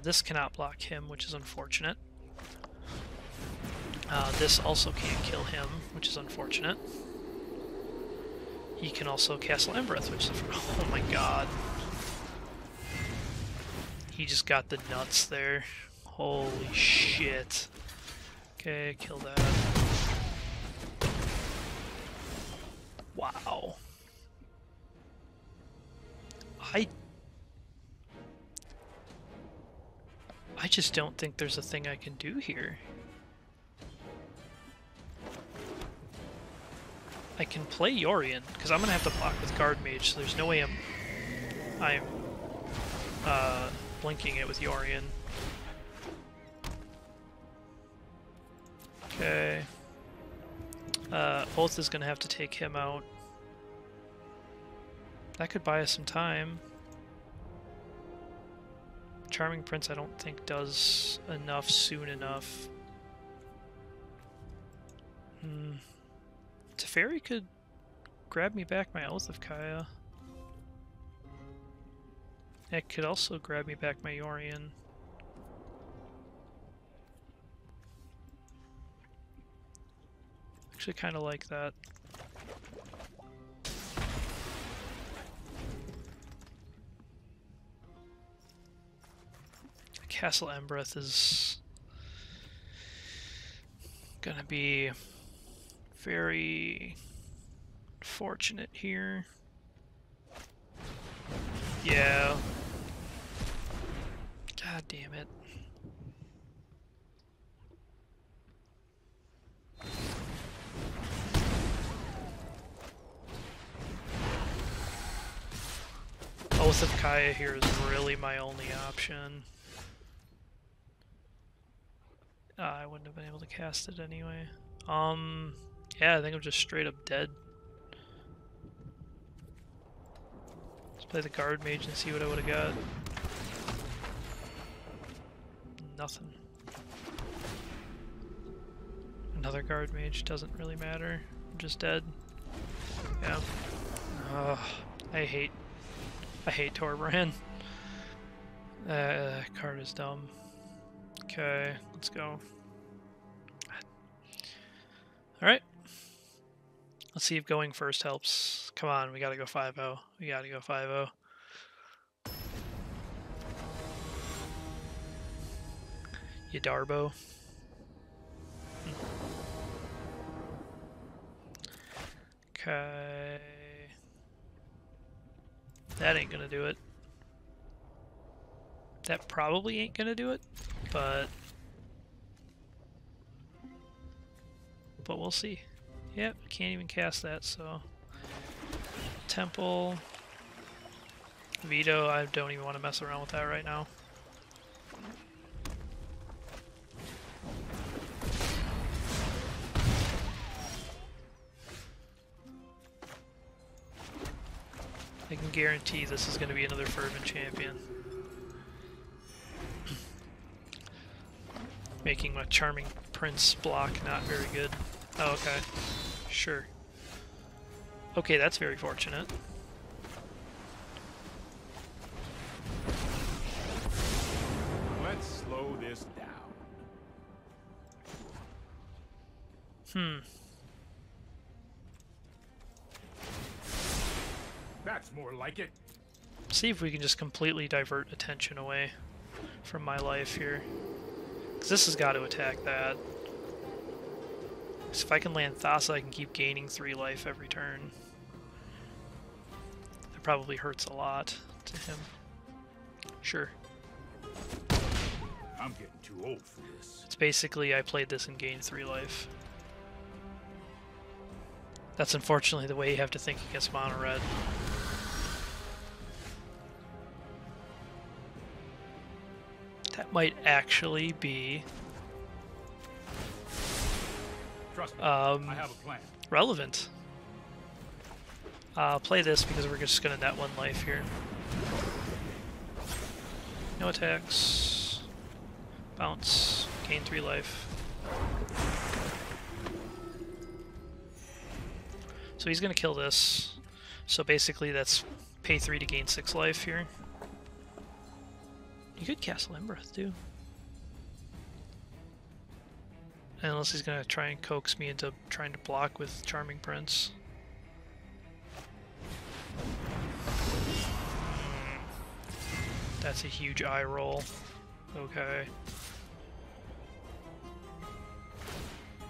This cannot block him, which is unfortunate. This also can't kill him, which is unfortunate. He can also Castle Vantress, which is... Oh my god. He just got the nuts there. Holy shit. Okay, kill that. Wow. I just don't think there's a thing I can do here. I can play Yorion, because I'm going to have to block with Guardmage, so there's no way I'm blinking it with Yorion. Okay. Oath is going to have to take him out. That could buy us some time. Charming Prince I don't think does enough soon enough. Teferi could grab me back my Oath of Kaya. It could also grab me back my Yorion. Actually kind of like that. Castle Vantress is... Gonna be very fortunate here. Yeah. God damn it. Oath of Kaya here is really my only option. I wouldn't have been able to cast it anyway. Yeah, I think I'm just straight up dead. Let's play the Guardmage and see what I would have got. Nothing. Another Guardmage, doesn't really matter. I'm just dead. Yeah. I hate Torbrand. Card is dumb. Okay, let's go. Alright. Let's see if going first helps. Come on, we gotta go 5-0. We gotta go 5-0. Yadarbo. Okay. That ain't gonna do it. That probably ain't gonna do it, but we'll see. Yep, can't even cast that, so Temple, Veto, I don't even want to mess around with that right now. I can guarantee this is going to be another Fervent Champion. Making my Charming Prince block not very good. Oh, okay. Sure. Okay, that's very fortunate. Let's slow this down. That's more like it. See if we can just completely divert attention away from my life here. Because this has got to attack that. So if I can land Thassa, I can keep gaining 3 life every turn. That probably hurts a lot to him. Sure. I'm getting too old for this. It's basically I played this and gained 3 life. That's unfortunately the way you have to think against mono red. That might actually be Trust me, I have a plan. relevant. I'll play this because we're just going to net 1 life here. No attacks. Bounce. Gain 3 life. So he's going to kill this. So basically that's pay 3 to gain 6 life here. You could Castle Vantress too. Unless he's going to try and coax me into trying to block with Charming Prince. That's a huge eye roll. Okay.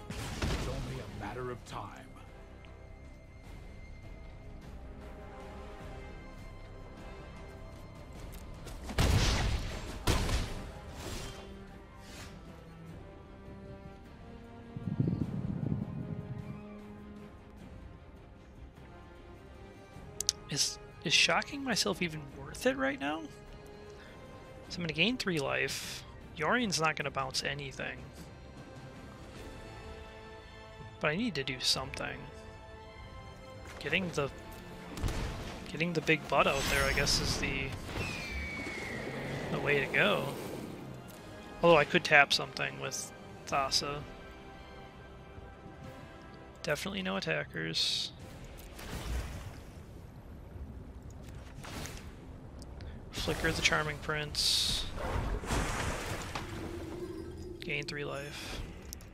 It's only a matter of time. Is shocking myself even worth it right now? So I'm going to gain 3 life. Yorion's not going to bounce anything. But I need to do something. Getting the big butt out there, I guess, is the way to go. Although I could tap something with Thassa. Definitely no attackers. Flicker the Charming Prince. Gain 3 life.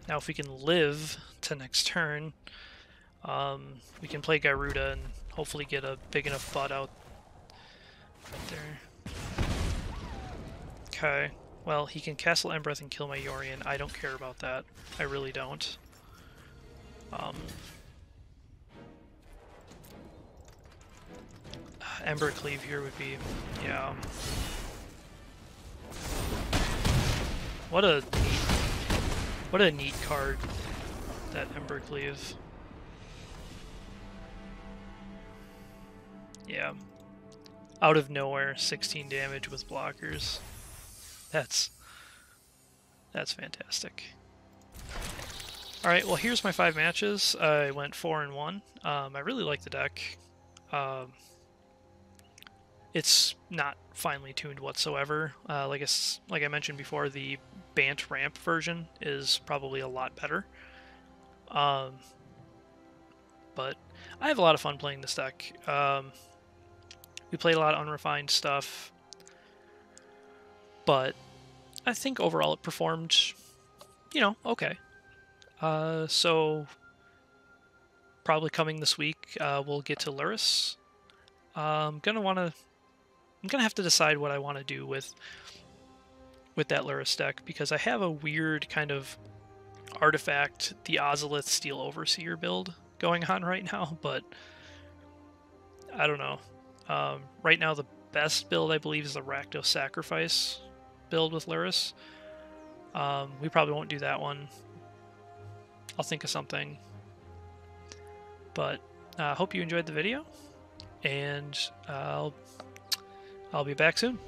Now if we can live to next turn, we can play Gyruda and hopefully get a big enough butt out there. Okay. Well, he can Castle Vantress and kill my Yorion. I don't care about that. I really don't. Ember Cleave here would be, yeah. What a neat card, that Ember Cleave. Yeah. Out of nowhere, 16 damage with blockers. That's fantastic. Alright, well here's my 5 matches. I went 4-1. I really like the deck. It's not finely tuned whatsoever. Like I mentioned before, the Bant ramp version is probably a lot better. But I have a lot of fun playing this deck. We played a lot of unrefined stuff, but I think overall it performed, you know, okay. So probably coming this week, we'll get to Lurrus. I'm gonna have to decide what I want to do with that Lurrus deck, because I have a weird kind of artifact, the Ozolith Steel Overseer build going on right now, but I don't know. Right now the best build I believe is the Rakdos Sacrifice build with Lurrus. We probably won't do that one. I'll think of something. But hope you enjoyed the video, and I'll be back soon.